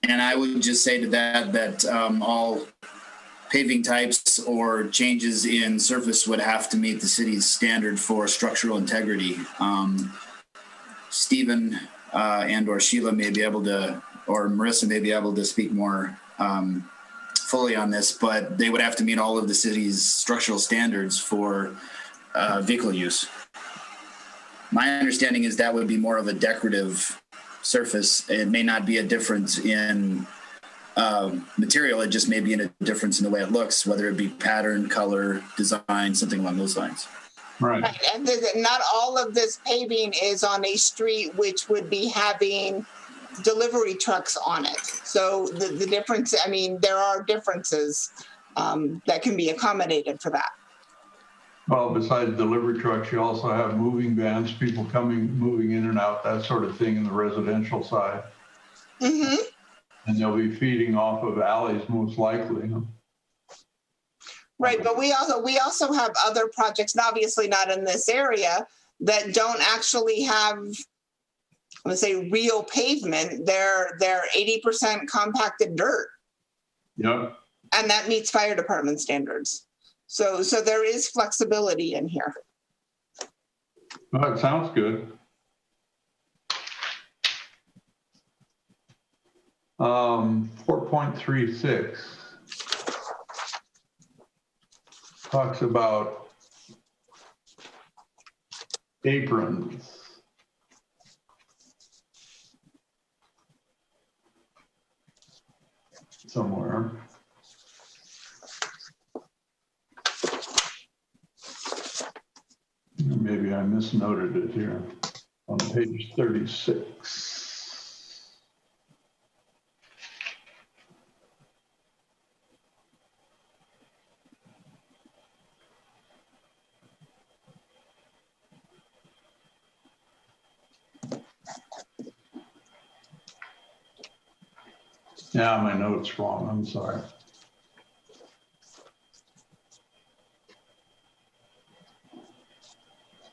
And I would just say to that all paving types or changes in surface would have to meet the city's standard for structural integrity. Stephen and or Sheila may be able to, or Marissa may be able to speak more fully on this, but they would have to meet all of the city's structural standards for vehicle use. My understanding is that would be more of a decorative surface. It may not be a difference in material, it just may be a difference in the way it looks, whether it be pattern, color, design, something along those lines. Right. And not all of this paving is on a street which would be having delivery trucks on it. So the difference, I mean, there are differences that can be accommodated for that. Well, besides delivery trucks, you also have moving vans, people moving in and out, that sort of thing in the residential side. Mm-hmm. And they'll be feeding off of alleys most likely. Right, but we also have other projects, and obviously not in this area, that don't actually have, let's say, real pavement. They're 80% compacted dirt. Yep. And that meets fire department standards. So there is flexibility in here. Well, it sounds good. 4.36 talks about aprons. Somewhere. Maybe I misnoted it here on page 36. Yeah, my note's wrong. I'm sorry.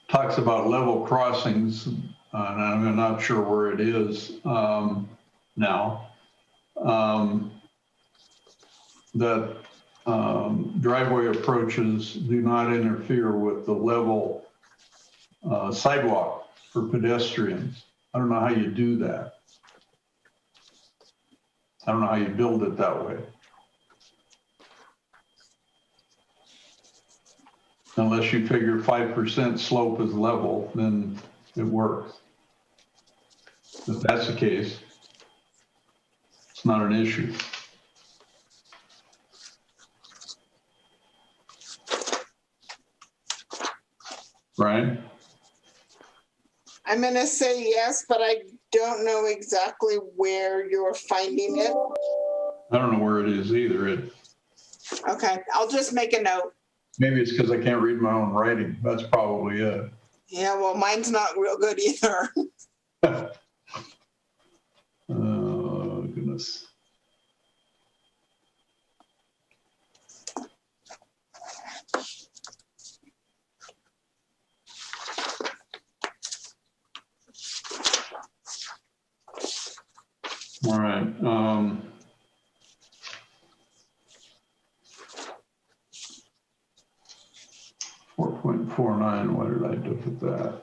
Talks about level crossings, and I'm not sure where it is now. That driveway approaches do not interfere with the level sidewalk for pedestrians. I don't know how you do that. I don't know how you build it that way. Unless you figure 5% slope is level, then it works. If that's the case, it's not an issue. Right? I'm going to say yes, but I don't know exactly where you're finding it. I don't know where it is either. Okay, I'll just make a note. Maybe it's because I can't read my own writing. That's probably it. Yeah, well, mine's not real good either. Oh, goodness. All right. 4.49, what did I do with that?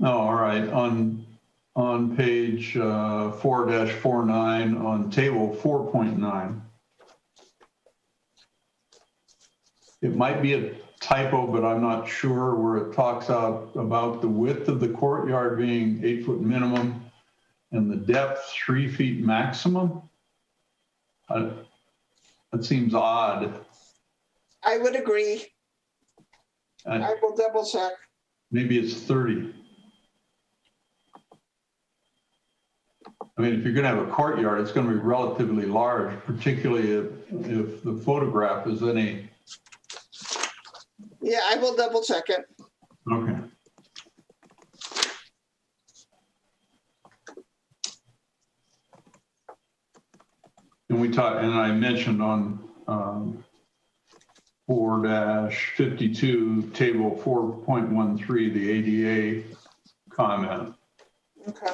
Oh, all right. On page 4-49 on table 4.9. it might be a typo, but I'm not sure, where it talks out about the width of the courtyard being 8-foot minimum and the depth 3 feet maximum. That seems odd. I would agree. I will double check. Maybe it's 30. I mean, if you're going to have a courtyard, it's going to be relatively large, particularly if the photograph is any. Yeah, I will double check it. Okay. And we talked, and I mentioned on 4-52, table 4.13, the ADA comment. Okay.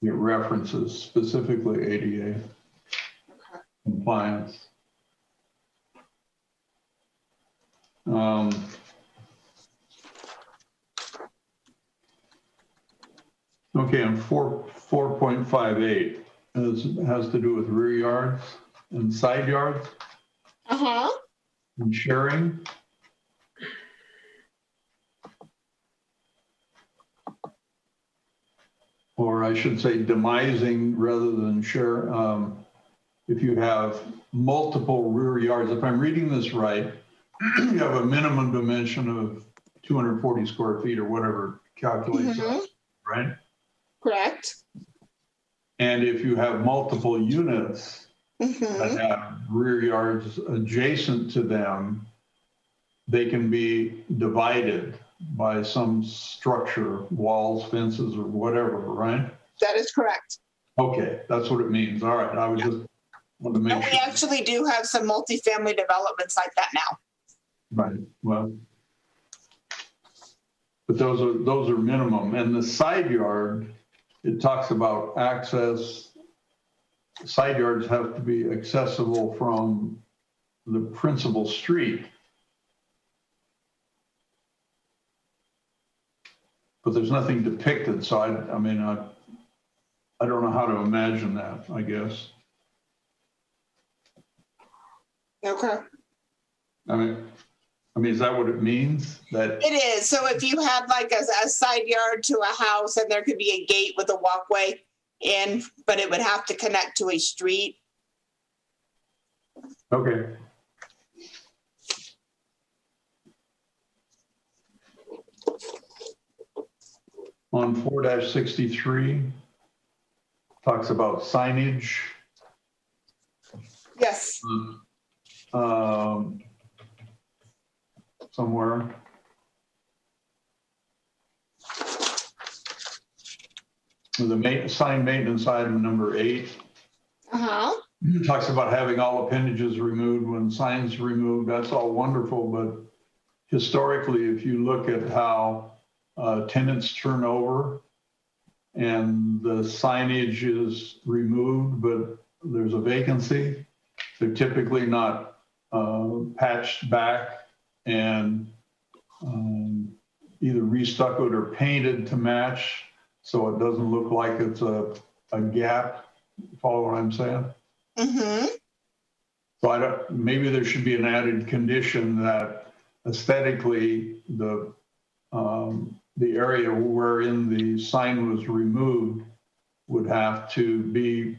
It references specifically ADA compliance. Okay, and 4.58 has to do with rear yards and side yards and sharing. Or I should say demising rather than share. If you have multiple rear yards, if I'm reading this right, you have a minimum dimension of 240 square feet or whatever calculates out, right? Correct. And if you have multiple units that have rear yards adjacent to them, they can be divided by some structure, walls, fences, or whatever, right? That is correct. Okay, that's what it means. All right, I was just wanted to make sure. We actually do have some multifamily developments like that now. Right. Well, but those are minimum. And the side yard, it talks about access. Side yards have to be accessible from the principal street. But there's nothing depicted, so I mean, I don't know how to imagine that, I guess. Okay. I mean, is that what it means? That it is. So if you had like a side yard to a house and there could be a gate with a walkway in, but it would have to connect to a street. Okay. On 4-63, talks about signage. Yes. Somewhere. The sign maintenance item number 8. It talks about having all appendages removed when signs removed. That's all wonderful, but historically, if you look at how tenants turn over and the signage is removed, but there's a vacancy, they're typically not patched back and either restuccoed or painted to match, so it doesn't look like it's a gap. Follow what I'm saying? So maybe there should be an added condition that aesthetically the area wherein the sign was removed would have to be.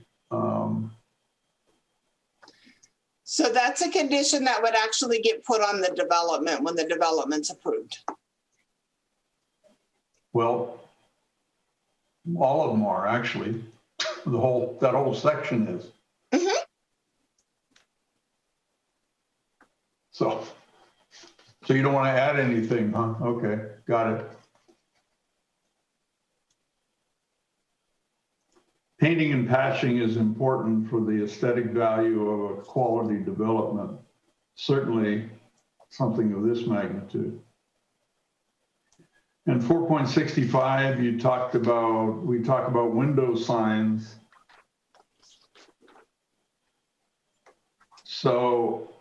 So that's a condition that would actually get put on the development when the development's approved. Well, all of them are actually. That whole section is. So you don't want to add anything, huh? Okay, got it. Painting and patching is important for the aesthetic value of a quality development. Certainly something of this magnitude. And 4.65, we talk about window signs. So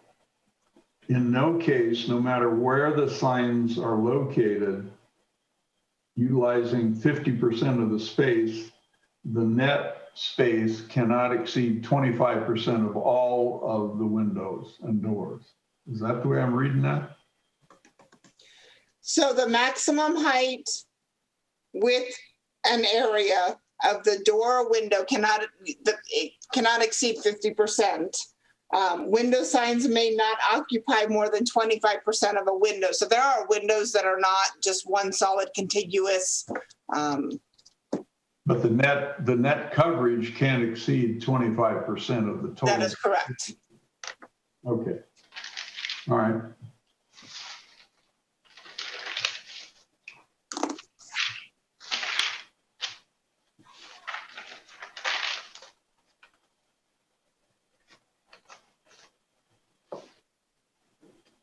in no case, no matter where the signs are located, utilizing 50% of the space, the net space cannot exceed 25% of all of the windows and doors. Is that the way I'm reading that? So the maximum height width and area of the door or window cannot exceed 50%. Window signs may not occupy more than 25% of a window. So there are windows that are not just one solid contiguous. But the net coverage can't exceed 25% of the total. That is correct. Okay. All right.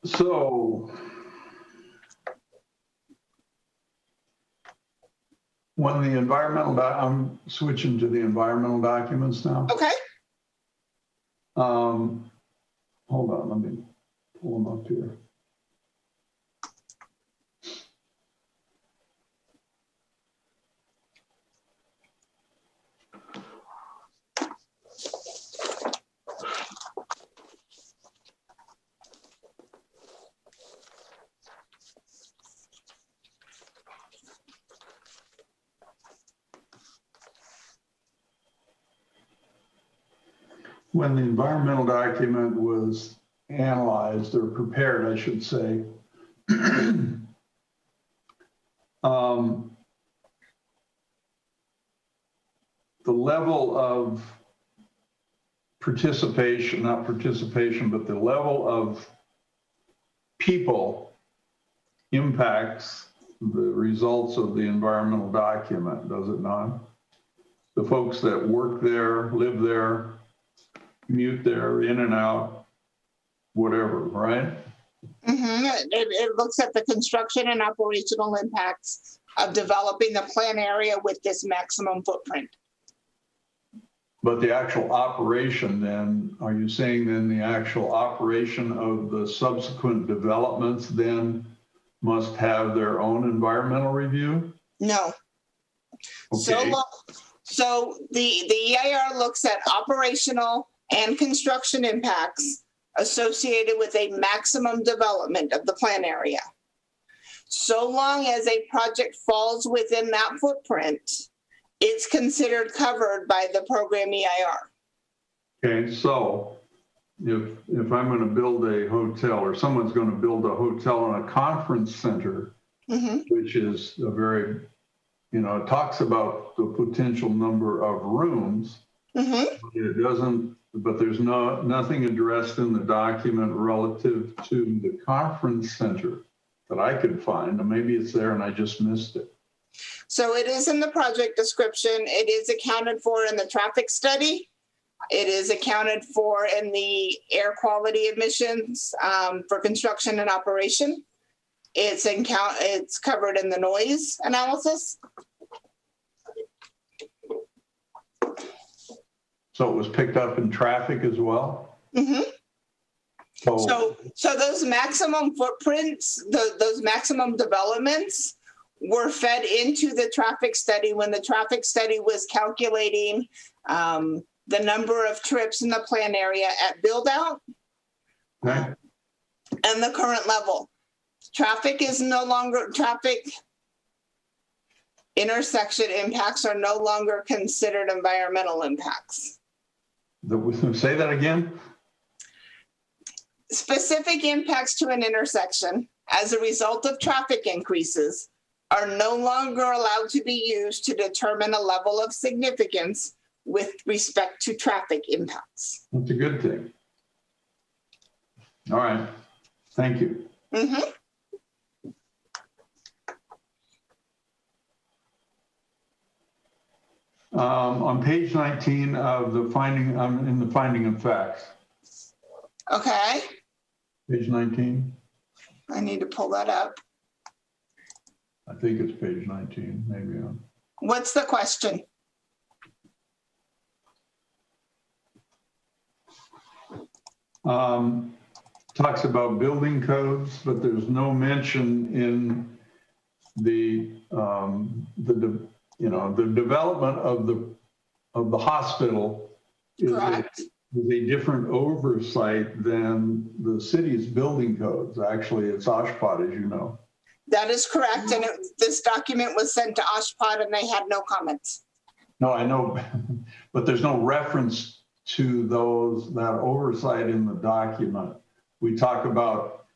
So when the environmental, I'm switching to the environmental documents now. Okay. Hold on, let me pull them up here. When the environmental document was analyzed or prepared, I should say, the level of participation, not participation, but the level of people impacts the results of the environmental document, does it not? The folks that work there, live there, commute there, in and out, whatever, right? Mm-hmm. It looks at the construction and operational impacts of developing the plan area with this maximum footprint. But the actual operation then, are you saying then the actual operation of the subsequent developments then must have their own environmental review? No. Okay. So the EIR looks at operational and construction impacts associated with a maximum development of the plan area. So long as a project falls within that footprint, it's considered covered by the program EIR. Okay, so if I'm going to build a hotel or someone's going to build a hotel and a conference center, which is a very, it talks about the potential number of rooms. It doesn't, but there's nothing addressed in the document relative to the conference center that I could find. And maybe it's there and I just missed it. So it is in the project description. It is accounted for in the traffic study. It is accounted for in the air quality emissions for construction and operation. It's covered in the noise analysis. So it was picked up in traffic as well? So those maximum footprints, those maximum developments were fed into the traffic study when the traffic study was calculating the number of trips in the plan area at build out and the current level. Traffic intersection impacts are no longer considered environmental impacts. Say that again? Specific impacts to an intersection as a result of traffic increases are no longer allowed to be used to determine a level of significance with respect to traffic impacts. That's a good thing. All right, thank you. On page 19 of the finding, I'm in the finding of facts. Okay. Page 19. I need to pull that up. I think it's page 19, maybe. What's the question? Talks about building codes, but there's no mention in the development of the of the hospital is a different oversight than the city's building codes. Actually, it's OSHPD, as you know. That is correct. And this document was sent to OSHPD and they had no comments. No, I know, but there's no reference to that oversight in the document. We talk about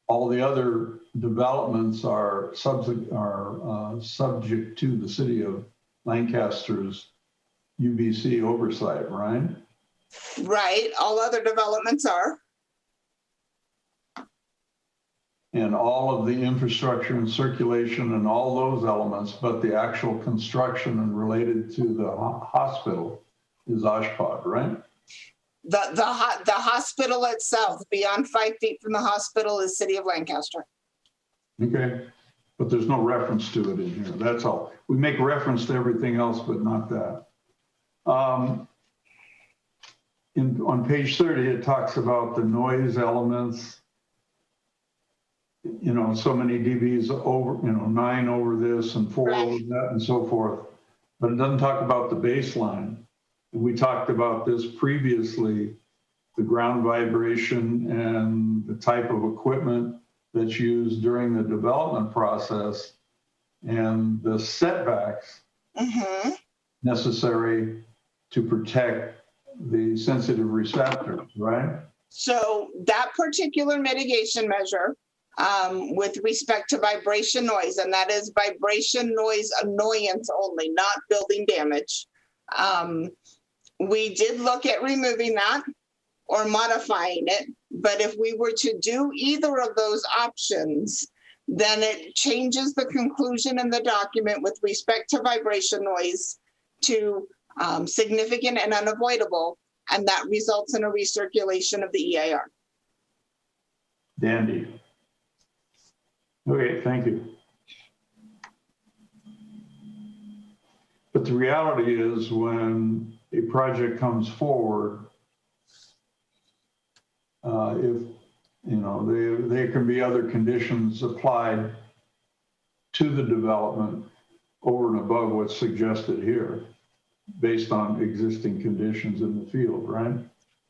all the other developments are subject to the city of Lancaster's UBC oversight, right? Right. All other developments are. And all of the infrastructure and circulation and all those elements, but the actual construction and related to the hospital is OSHPD, right? The hospital itself, beyond 5 feet from the hospital, is City of Lancaster. Okay, but there's no reference to it in here. That's all. We make reference to everything else, but not that. On page 30, it talks about the noise elements. You know, so many dBs over, 9 over this and 4 over that and so forth. But it doesn't talk about the baseline. And we talked about this previously, the ground vibration and the type of equipment that's used during the development process and the setbacks necessary to protect the sensitive receptors, right? So that particular mitigation measure with respect to vibration noise, and that is vibration noise annoyance only, not building damage. We did look at removing that or modifying it, but if we were to do either of those options, then it changes the conclusion in the document with respect to vibration noise to significant and unavoidable, and that results in a recirculation of the EIR. Dandy. Okay, thank you. But the reality is when a project comes forward, if, there can be other conditions applied to the development over and above what's suggested here based on existing conditions in the field, right?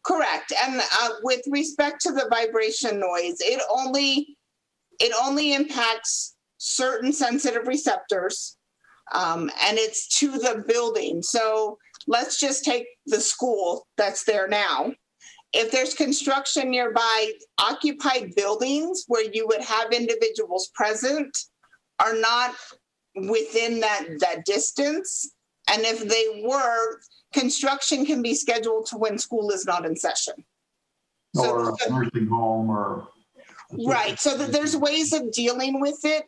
Correct. And with respect to the vibration noise, it only impacts certain sensitive receptors, and it's to the building. So let's just take the school that's there now. If there's construction nearby, occupied buildings where you would have individuals present are not within that distance. And if they were, construction can be scheduled to when school is not in session. Or a nursing home or... Right, so that there's ways of dealing with it.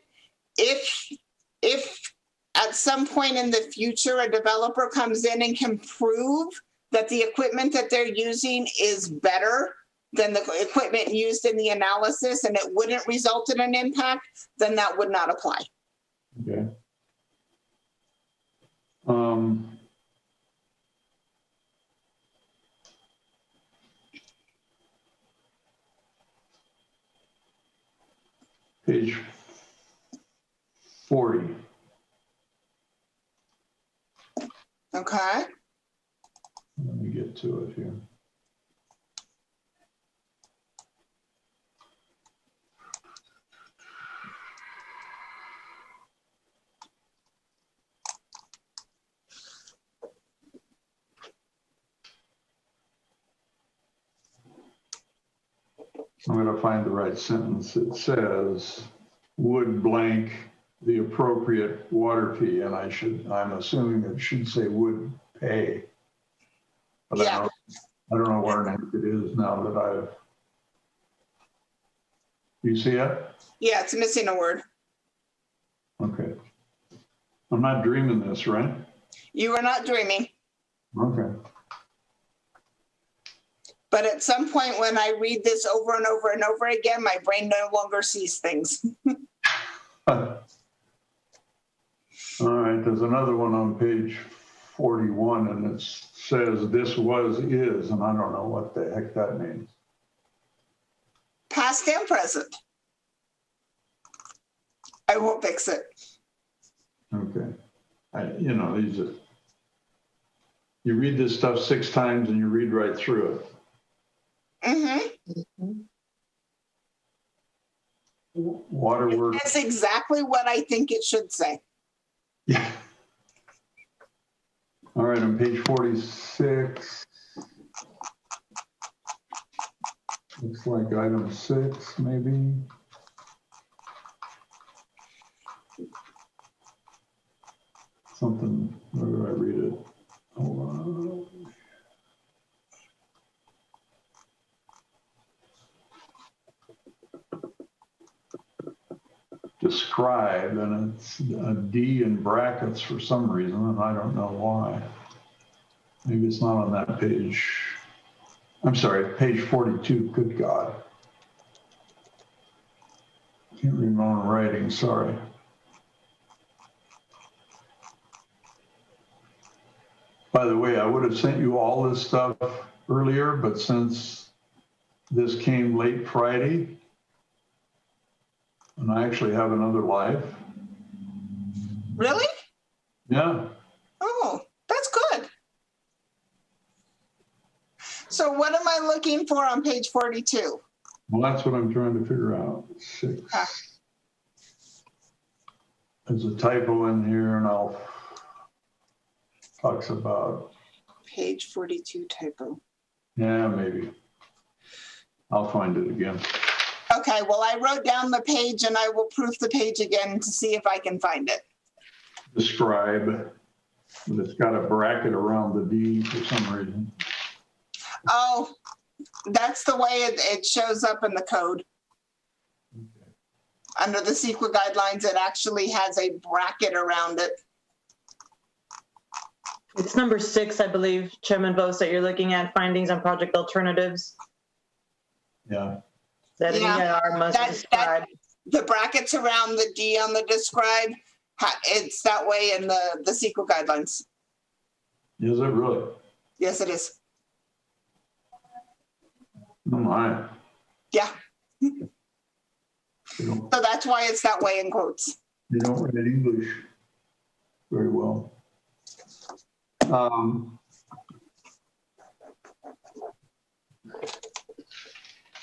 If at some point in the future, a developer comes in and can prove that the equipment that they're using is better than the equipment used in the analysis and it wouldn't result in an impact, then that would not apply. Okay. Page 40. Okay. Let me get to it here. I'm going to find the right sentence. It says, would blank the appropriate water fee, and I'm assuming it should say would pay. But yeah. I don't know where it is now that you see it? Yeah, it's missing a word. Okay. I'm not dreaming this, right? You are not dreaming. Okay. But at some point when I read this over and over and over again, my brain no longer sees things. All right, there's another one on page 41 and it says this is, and I don't know what the heck that means. Past and present. I won't fix it. Okay. These are, You read this stuff 6 times and you read right through it. Mm-hmm. Waterworks. That's exactly what I think it should say. Yeah. All right, on page 46. Looks like item 6, maybe. Something, where did I read it? Hold on. Describe, and it's a D in brackets for some reason, and I don't know why. Maybe it's not on that page. I'm sorry, page 42, good God. Can't read my own writing, sorry. By the way, I would have sent you all this stuff earlier, but since this came late Friday, and I actually have another life. Really? Yeah. Oh, that's good. So what am I looking for on page 42? Well, that's what I'm trying to figure out. 6. There's a typo in here, and I'll talks about. Page 42 typo. Yeah, maybe. I'll find it again. Okay, well, I wrote down the page and I will proof the page again to see if I can find it. Describe, but it's got a bracket around the D for some reason. Oh, that's the way it shows up in the code. Okay. Under the CEQA guidelines, it actually has a bracket around it. It's number 6, I believe, Chairman Vos, that you're looking at, findings on project alternatives. Yeah. That EIR must describe. The brackets around the D on the describe, it's that way in the CEQA guidelines. Is it really? Yes, it is. Oh my. Yeah. So that's why it's that way in quotes. They don't read English very well.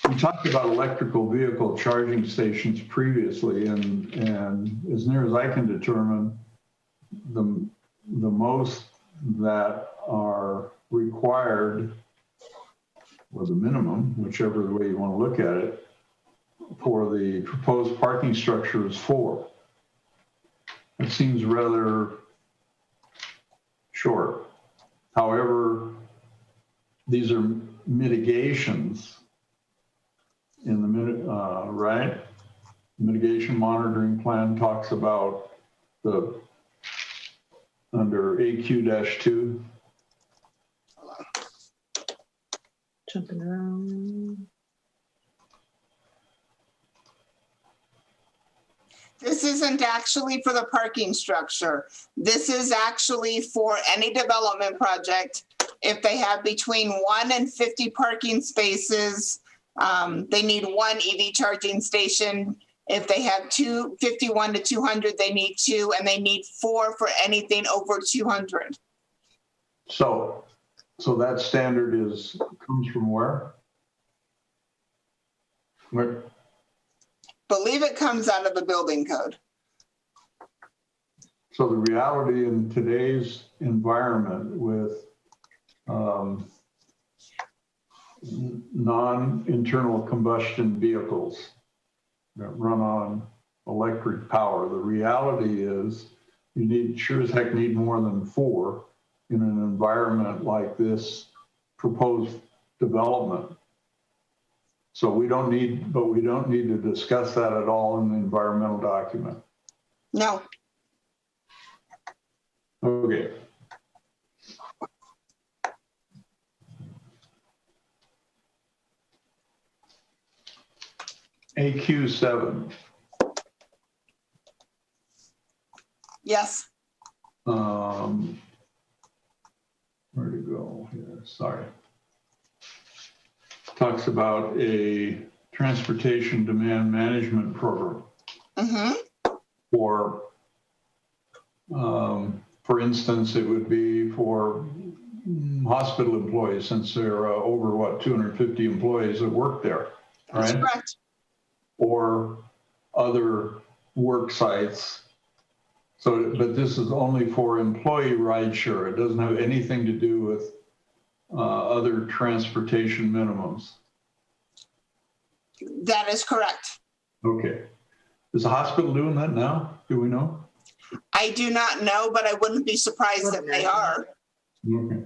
We talked about electrical vehicle charging stations previously, and as near as I can determine, the most that are required, or the minimum, whichever way you want to look at it, for the proposed parking structure is 4. It seems rather short. However, these are mitigations in the right? Mitigation monitoring plan talks about the under AQ-2. Jumping around. This isn't actually for the parking structure. This is actually for any development project. If they have between 1 and 50 parking spaces, they need 1 EV charging station. If they have 51 to 200, they need 2, and they need 4 for anything over 200. So that standard comes from where? Where? Believe it comes out of the building code. So the reality in today's environment with non-internal combustion vehicles that run on electric power, the reality is you sure as heck need more than 4 in an environment like this proposed development. So we don't need to discuss that at all in the environmental document. No. Okay. AQ7. Yes. Where to go here? Sorry. Talks about a transportation demand management program. Mm-hmm. For instance, it would be for hospital employees, since there are over, 250 employees that work there, That's right? correct. Or other work sites. So, but this is only for employee rideshare. It doesn't have anything to do with other transportation minimums. That is correct. Okay. Is the hospital doing that now? Do we know? I do not know, but I wouldn't be surprised if they are. Okay.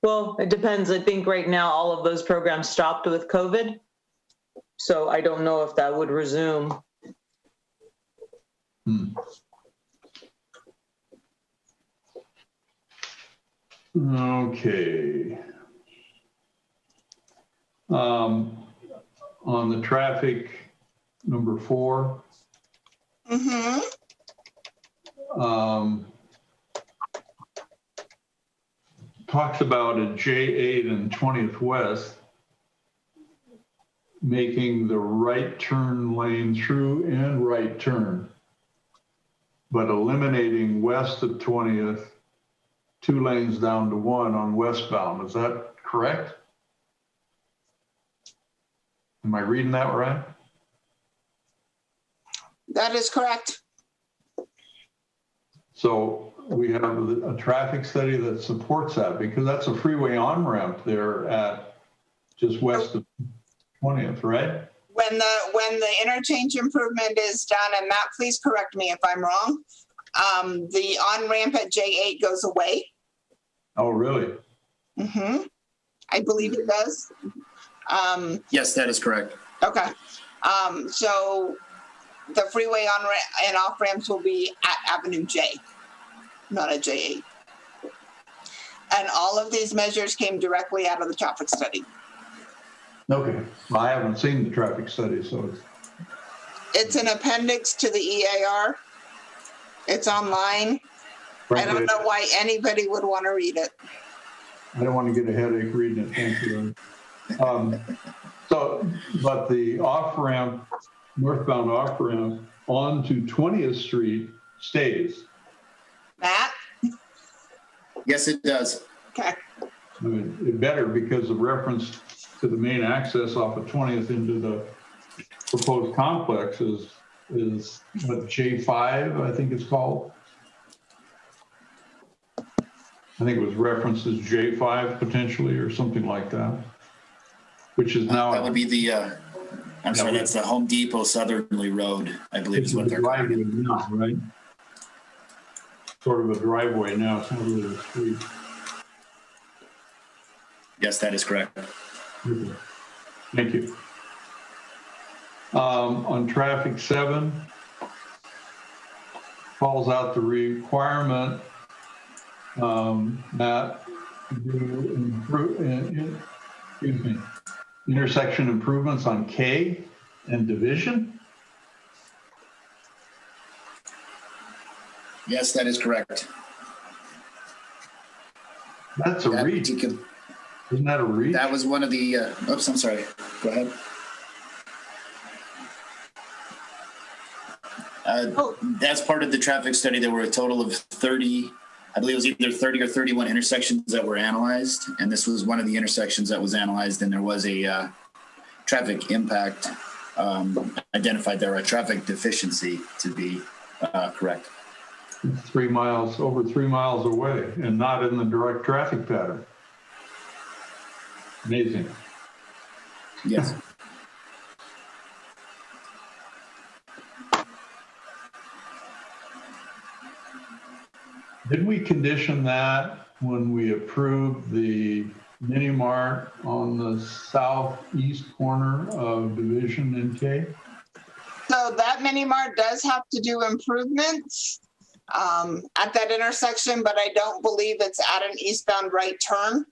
Well, it depends. I think right now all of those programs stopped with COVID. So I don't know if that would resume. Okay. On the traffic, number 4. Talks about a J8 and 20th West making the right turn lane through and right turn, but eliminating west of 20th, 2 lanes down to 1 on westbound. Is that correct? Am I reading that right? That is correct. So we have a traffic study that supports that, because that's a freeway on-ramp there at just west of 20th, right? When the interchange improvement is done, and Matt, please correct me if I'm wrong, the on-ramp at J8 goes away. Oh, really? I believe it does. Yes, that is correct. Okay. So the freeway on and off ramps will be at Avenue J, not at J8. And all of these measures came directly out of the traffic study. Okay. Well, I haven't seen the traffic study, so It's an appendix to the EAR. It's online. I don't know why anybody would want to read it. I don't want to get a headache reading it. Thank you. But the off-ramp, northbound off-ramp onto 20th Street stays. Matt? Yes, it does. Okay. I mean, it better, because of reference to the main access off of 20th into the proposed complex is what, J5, I think it's called. I think it was referenced as J5 potentially, or something like that, which is now. That would be the, I'm sorry, that's the Home Depot Southerly Road, I believe is what they're calling it. Now, right? Sort of a driveway now, it's not really a street. Yes, that is correct. Okay. Thank you. On traffic 7, calls out the requirement, Matt, to do intersection improvements on K and Division. Yes, that is correct. That's a reach. Isn't that a reach? That was one of the, oops, I'm sorry. Go ahead. That's part of the traffic study. There were a total of 30, I believe it was either 30 or 31 intersections that were analyzed. And this was one of the intersections that was analyzed. And there was a traffic impact identified there, a traffic deficiency to be correct. 3 miles, over 3 miles away, and not in the direct traffic pattern. Amazing. Yes. Did we condition that when we approved the mini mart on the southeast corner of Division and K? So that mini mart does have to do improvements at that intersection, but I don't believe it's at an eastbound right turn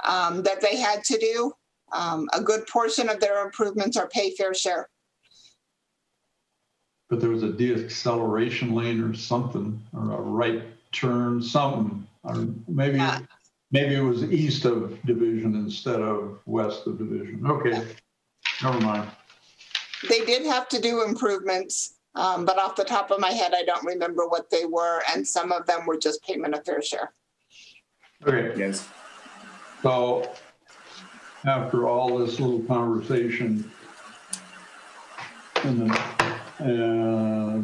that they had to do. A good portion of their improvements are pay fair share. But there was a deceleration lane or something, or a right turn, something. Maybe it was east of Division instead of west of Division. Okay, never mind. They did have to do improvements, but off the top of my head, I don't remember what they were, and some of them were just payment of fair share. Okay. Yes. So after all this little conversation, and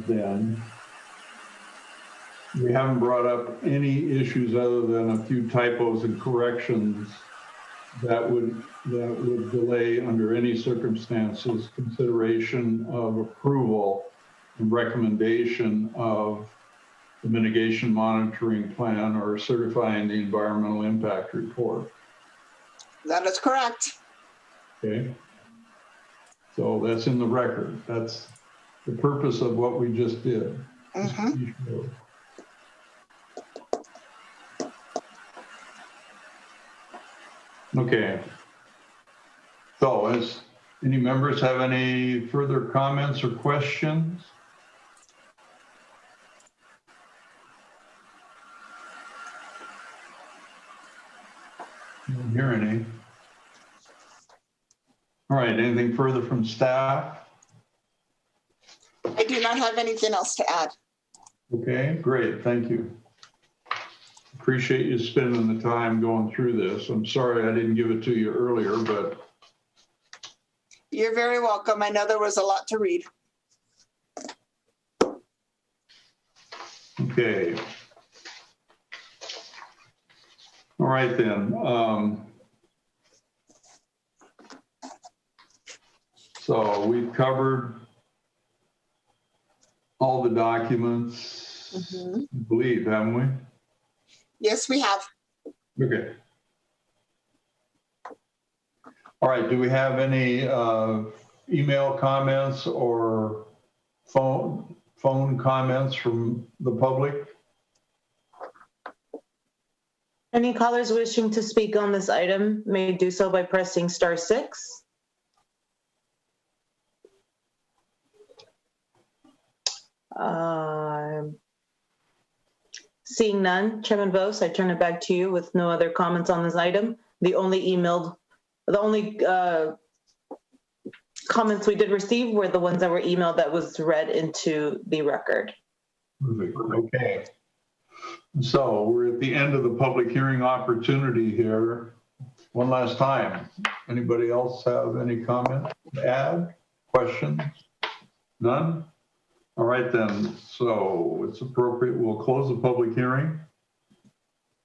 then we haven't brought up any issues other than a few typos and corrections that would delay under any circumstances consideration of approval and recommendation of the mitigation monitoring plan or certifying the environmental impact report. That is correct. Okay. So that's in the record. That's the purpose of what we just did. Mm-hmm. Okay. So as any members have any further comments or questions? I don't hear any. All right, anything further from staff? I do not have anything else to add. Okay, great, thank you. Appreciate you spending the time going through this. I'm sorry I didn't give it to you earlier, but. You're very welcome. I know there was a lot to read. Okay. All right then. So we've covered all the documents, I believe, haven't we? Yes, we have. Okay. All right, do we have any email comments or phone comments from the public? Any callers wishing to speak on this item may do so by pressing *6. Seeing none, Chairman Vos, I turn it back to you with no other comments on this item. The only comments we did receive were the ones that were emailed that was read into the record. Perfect. Okay. So we're at the end of the public hearing opportunity here. One last time. Anybody else have any comment to add? Questions? None? All right then. So it's appropriate. We'll close the public hearing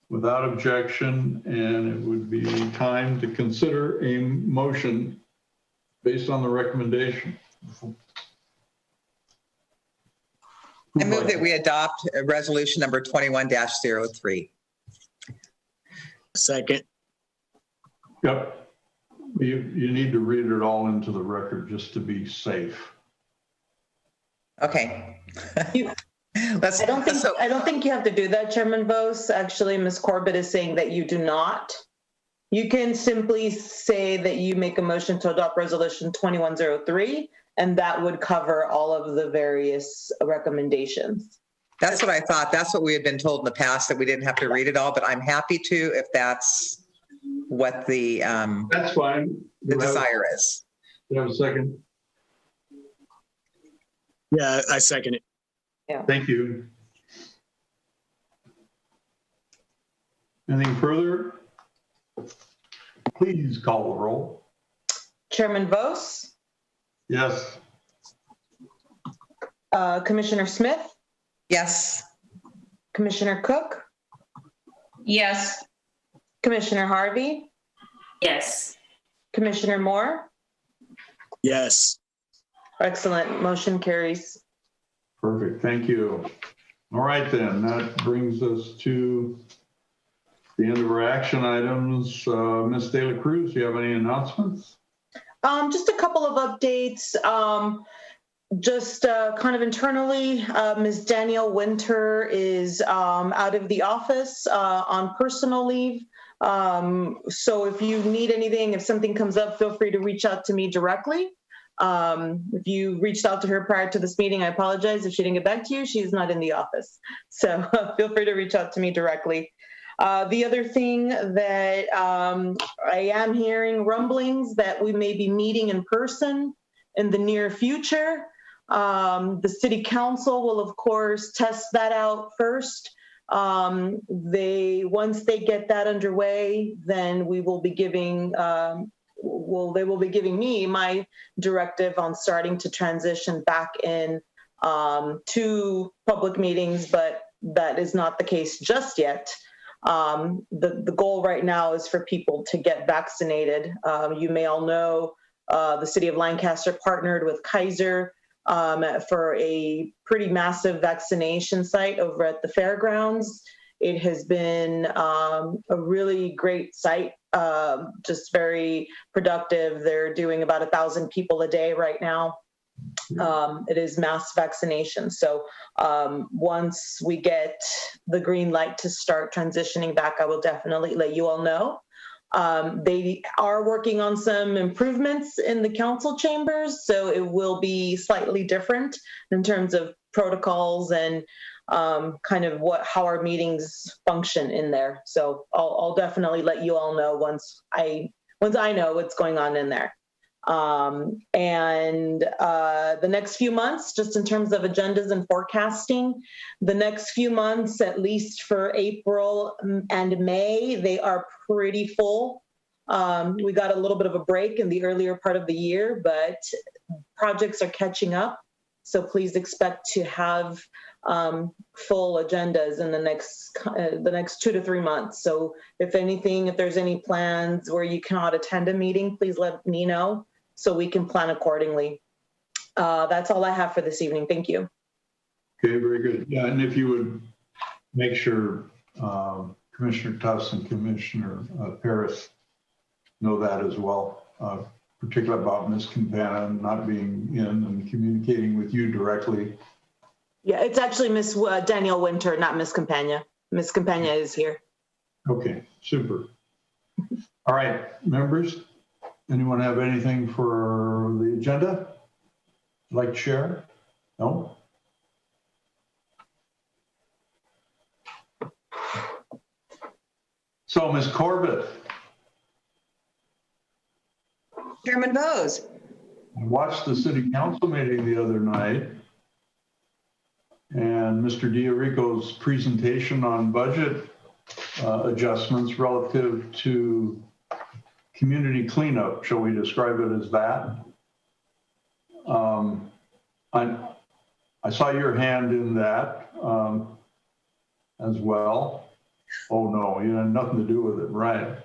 without objection, and it would be time to consider a motion based on the recommendation. I move that we adopt resolution number 21-03. Second. Yep. You need to read it all into the record just to be safe. Okay. I don't think you have to do that, Chairman Vos. Actually, Ms. Corbett is saying that you do not. You can simply say that you make a motion to adopt resolution 2103, and that would cover all of the various recommendations. That's what I thought. That's what we had been told in the past, that we didn't have to read it all, but I'm happy to if that's what the that's fine. The desire is. You have a second? Yeah, I second it. Yeah. Thank you. Anything further? Please call the roll. Chairman Vos? Yes. Commissioner Smith? Yes. Commissioner Cook? Yes. Commissioner Harvey? Yes. Commissioner Moore? Yes. Excellent. Motion carries. Perfect. Thank you. All right, then. That brings us to the end of our action items. Ms. De La Cruz, do you have any announcements? Just a couple of updates. Just kind of internally, Ms. Danielle Winter is out of the office on personal leave. So if you need anything, if something comes up, feel free to reach out to me directly. If you reached out to her prior to this meeting, I apologize if she didn't get back to you. She's not in the office. So feel free to reach out to me directly. The other thing that I am hearing rumblings that we may be meeting in person in the near future. The city council will, of course, test that out first Once they get that underway, then we will be giving, they will be giving me my directive on starting to transition back in to public meetings, but that is not the case just yet. The goal right now is for people to get vaccinated. You may all know the city of Lancaster partnered with Kaiser for a pretty massive vaccination site over at the fairgrounds. It has been a really great site, just very productive. They're doing about 1,000 people a day right now. It is mass vaccination. So once we get the green light to start transitioning back, I will definitely let you all know. They are working on some improvements in the council chambers, so it will be slightly different in terms of protocols and kind of how our meetings function in there. So I'll definitely let you all know once I know what's going on in there. The next few months, just in terms of agendas and forecasting, the next few months, at least for April and May, they are pretty full. We got a little bit of a break in the earlier part of the year, but projects are catching up. So please expect to have full agendas in the next 2 to 3 months. So if there's any plans where you cannot attend a meeting, please let me know so we can plan accordingly. That's all I have for this evening. Thank you. Okay, very good. Yeah, and if you would make sure Commissioner Tufts and Commissioner Paris know that as well, particularly about Ms. Campana not being in and communicating with you directly. Yeah, it's actually Miss Danielle Winter, not Miss Campana. Miss Campana is here. Okay, super. All right, members, anyone have anything for the agenda like to share? No? So, Ms. Corbett. Chairman Bose. I watched the city council meeting the other night, and Mr. Diorico's presentation on budget adjustments relative to community cleanup, shall we describe it as that? I saw your hand in that as well. Oh no, you had nothing to do with it, right?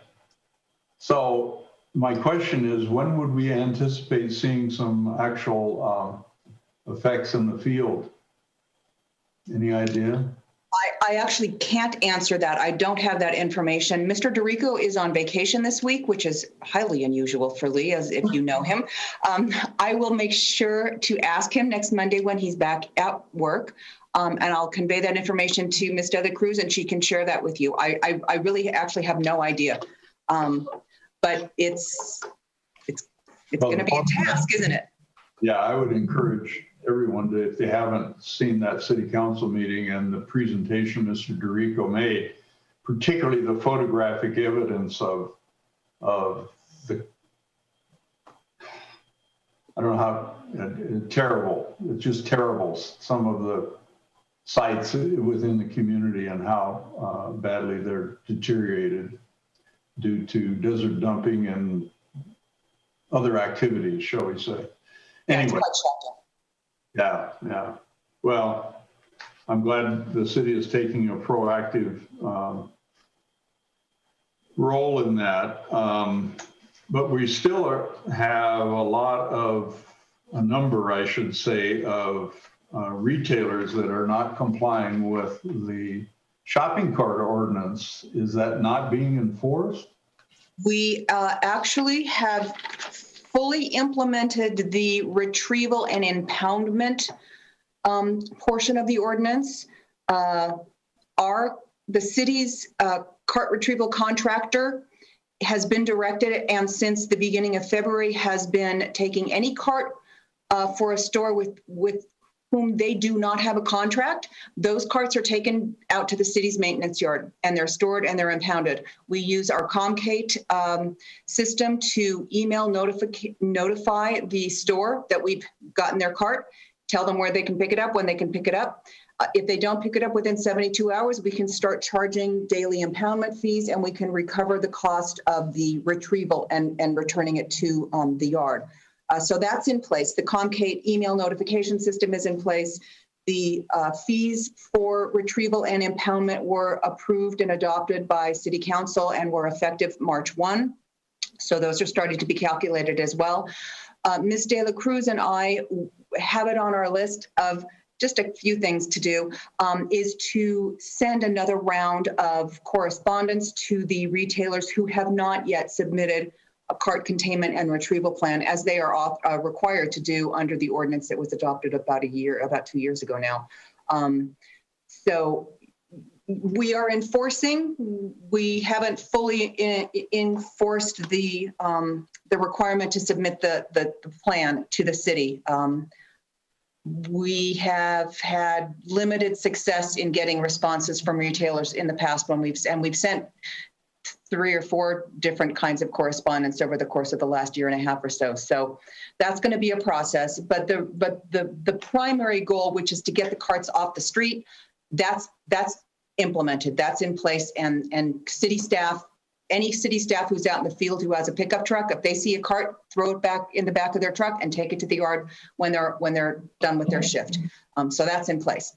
So my question is, when would we anticipate seeing some actual effects in the field? Any idea? I actually can't answer that. I don't have that information. Mr. Dorico is on vacation this week, which is highly unusual for Lee, as if you know him. I will make sure to ask him next Monday when he's back at work, and I'll convey that information to Ms. De La Cruz, and she can share that with you. I really actually have no idea, but it's going to be a task, isn't it? Yeah, I would encourage everyone to, if they haven't seen that city council meeting and the presentation Mr. Dorico made, particularly the photographic evidence of the, I don't know how, terrible, it's just terrible, some of the sites within the community and how badly they're deteriorated due to desert dumping and other activities, shall we say. Anyway. Yeah. Well, I'm glad the city is taking a proactive role in that. But we still have a number, I should say, of retailers that are not complying with the shopping cart ordinance. Is that not being enforced? We actually have fully implemented the retrieval and impoundment portion of the ordinance. The city's cart retrieval contractor has been directed, and since the beginning of February has been taking any cart for a store with whom they do not have a contract. Those carts are taken out to the city's maintenance yard, and they're stored and they're impounded. We use our Comcate system to email notify the store that we've gotten their cart, tell them where they can pick it up, when they can pick it up. If they don't pick it up within 72 hours, we can start charging daily impoundment fees, and we can recover the cost of the retrieval and returning it to the yard. So that's in place. The Comcate email notification system is in place. The fees for retrieval and impoundment were approved and adopted by City Council and were effective March 1. So those are starting to be calculated as well. Ms. De La Cruz and I have it on our list of just a few things to do, is to send another round of correspondence to the retailers who have not yet submitted a cart containment and retrieval plan, as they are required to do under the ordinance that was adopted about 2 years ago now. So we are enforcing. We haven't fully enforced the requirement to submit the plan to the city. We have had limited success in getting responses from retailers in the past when we've sent 3 or 4 different kinds of correspondence over the course of the last year and a half or so. So that's going to be a process. But the primary goal, which is to get the carts off the street, that's implemented. That's in place. And city staff, any city staff who's out in the field who has a pickup truck, if they see a cart, throw it back in the back of their truck and take it to the yard when they're done with their shift. So that's in place.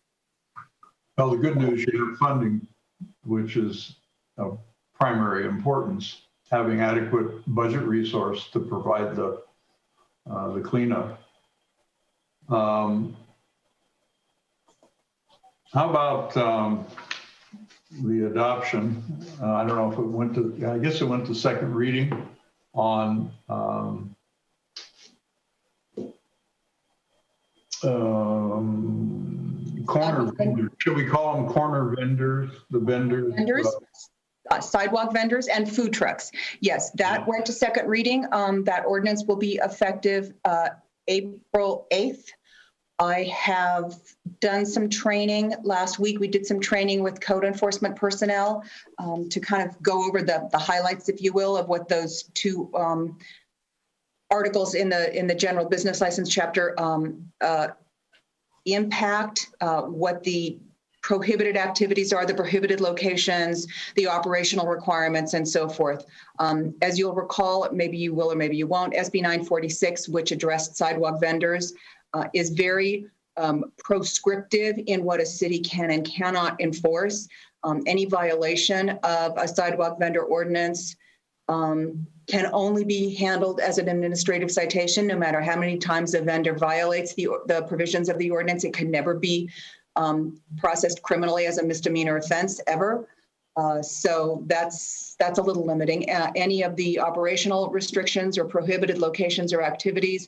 Well, the good news, you have funding, which is of primary importance, having adequate budget resource to provide the cleanup. How about the adoption? I don't know if it went to, I guess it went to second reading on corner vendors. Should we call them corner vendors? The vendors? Sidewalk vendors and food trucks. Yes, that went to second reading. That ordinance will be effective April 8th. I have done some training. Last week, we did some training with code enforcement personnel to kind of go over the highlights, if you will, of what those 2 articles in the general business license chapter impact, what the prohibited activities are, the prohibited locations, the operational requirements, and so forth. As you'll recall, maybe you will or maybe you won't, SB 946, which addressed sidewalk vendors, is very proscriptive in what a city can and cannot enforce. Any violation of a sidewalk vendor ordinance can only be handled as an administrative citation, no matter how many times a vendor violates the provisions of the ordinance. It can never be processed criminally as a misdemeanor offense ever. So that's a little limiting. Any of the operational restrictions or prohibited locations or activities,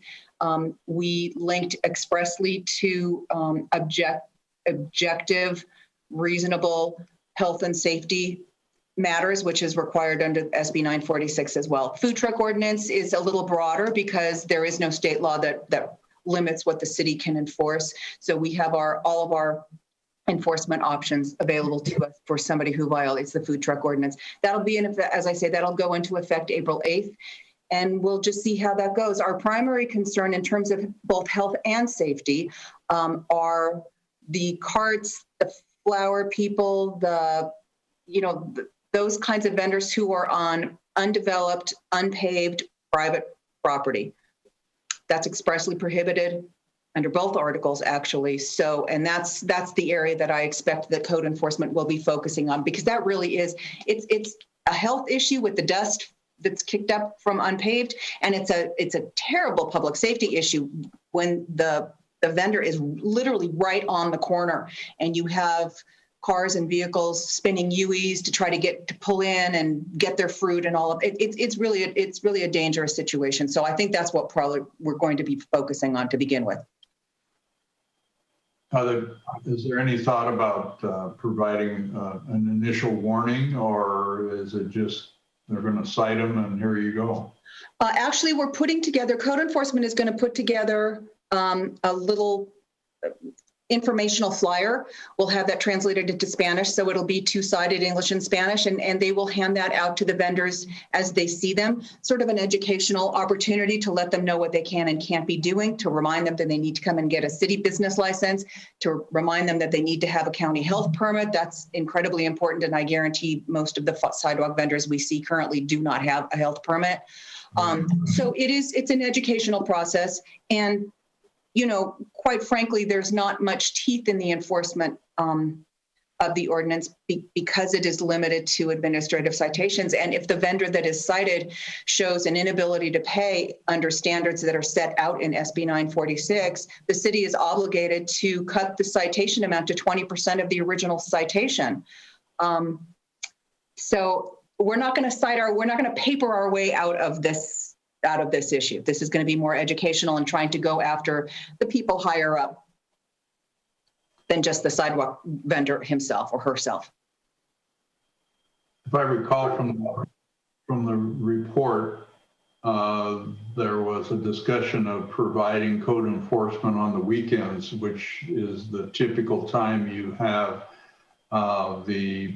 we linked expressly to objective, reasonable health and safety matters, which is required under SB 946 as well. Food truck ordinance is a little broader because there is no state law that limits what the city can enforce. So we have all of our enforcement options available to us for somebody who violates the food truck ordinance. That'll be, as I say, that'll go into effect April 8th. And we'll just see how that goes. Our primary concern in terms of both health and safety are the carts, the flower people, those kinds of vendors who are on undeveloped, unpaved private property. That's expressly prohibited under both articles, actually. So, and that's the area that I expect that code enforcement will be focusing on, because that really is, it's a health issue with the dust that's kicked up from unpaved, and it's a terrible public safety issue when the vendor is literally right on the corner, and you have cars and vehicles spinning UEs to try to pull in and get their fruit and all of it. It's really a dangerous situation. So I think that's what probably we're going to be focusing on to begin with. Is there any thought about providing an initial warning, or is it just they're going to cite them and here you go? Actually, we're putting together, code enforcement is going to put together a little informational flyer. We'll have that translated into Spanish, so it'll be two-sided, English and Spanish, and they will hand that out to the vendors as they see them, sort of an educational opportunity to let them know what they can and can't be doing, to remind them that they need to come and get a city business license, to remind them that they need to have a county health permit. That's incredibly important, and I guarantee most of the sidewalk vendors we see currently do not have a health permit. So it's an educational process, and quite frankly, there's not much teeth in the enforcement of the ordinance because it is limited to administrative citations. And if the vendor that is cited shows an inability to pay under standards that are set out in SB 946, the city is obligated to cut the citation amount to 20% of the original citation. So we're not going to paper our way out of this issue. This is going to be more educational and trying to go after the people higher up than just the sidewalk vendor himself or herself. If I recall from the report, there was a discussion of providing code enforcement on the weekends, which is the typical time you have the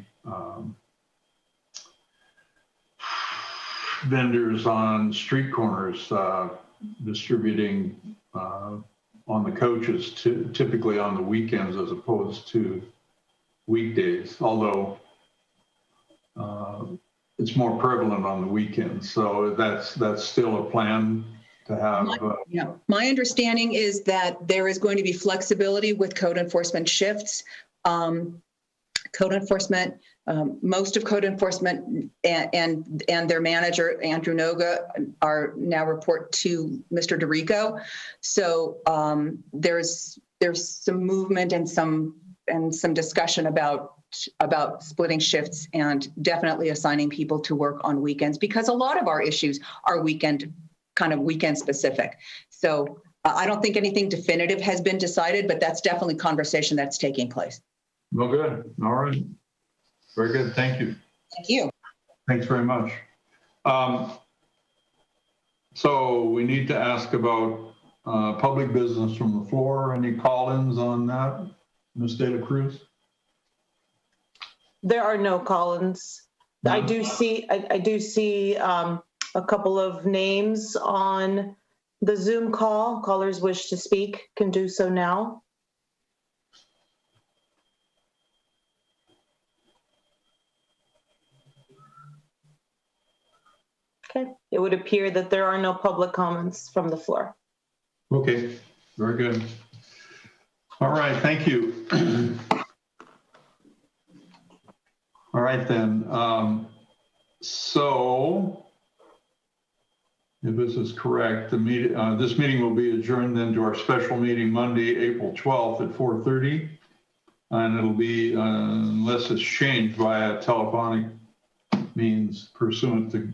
vendors on street corners distributing on the coaches, typically on the weekends as opposed to weekdays, although it's more prevalent on the weekends. So that's still a plan to have. My understanding is that there is going to be flexibility with code enforcement shifts. Code enforcement, most of code enforcement and their manager, Andrew Noga, are now report to Mr. DeRico. So there's some movement and some discussion about splitting shifts and definitely assigning people to work on weekends, because a lot of our issues are weekend specific. So I don't think anything definitive has been decided, but that's definitely conversation that's taking place. Well, good. All right. Very good. Thank you. Thank you. Thanks very much. So we need to ask about public business from the floor. Any call-ins on that, Ms. De La Cruz? There are no call-ins. No. I do see a couple of names on the Zoom call. Callers wish to speak can do so now. Okay, it would appear that there are no public comments from the floor. Okay, very good. All right, thank you. All right then. So, if this is correct, this meeting will be adjourned then to our special meeting Monday, April 12th at 4:30, and it'll be unless it's changed via telephonic means pursuant to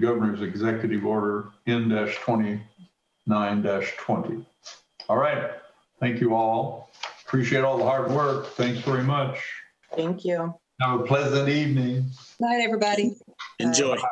Governor's Executive Order N-29-20. All right. Thank you all. Appreciate all the hard work. Thanks very much. Thank you. Have a pleasant evening. Night, everybody. Enjoy. Bye.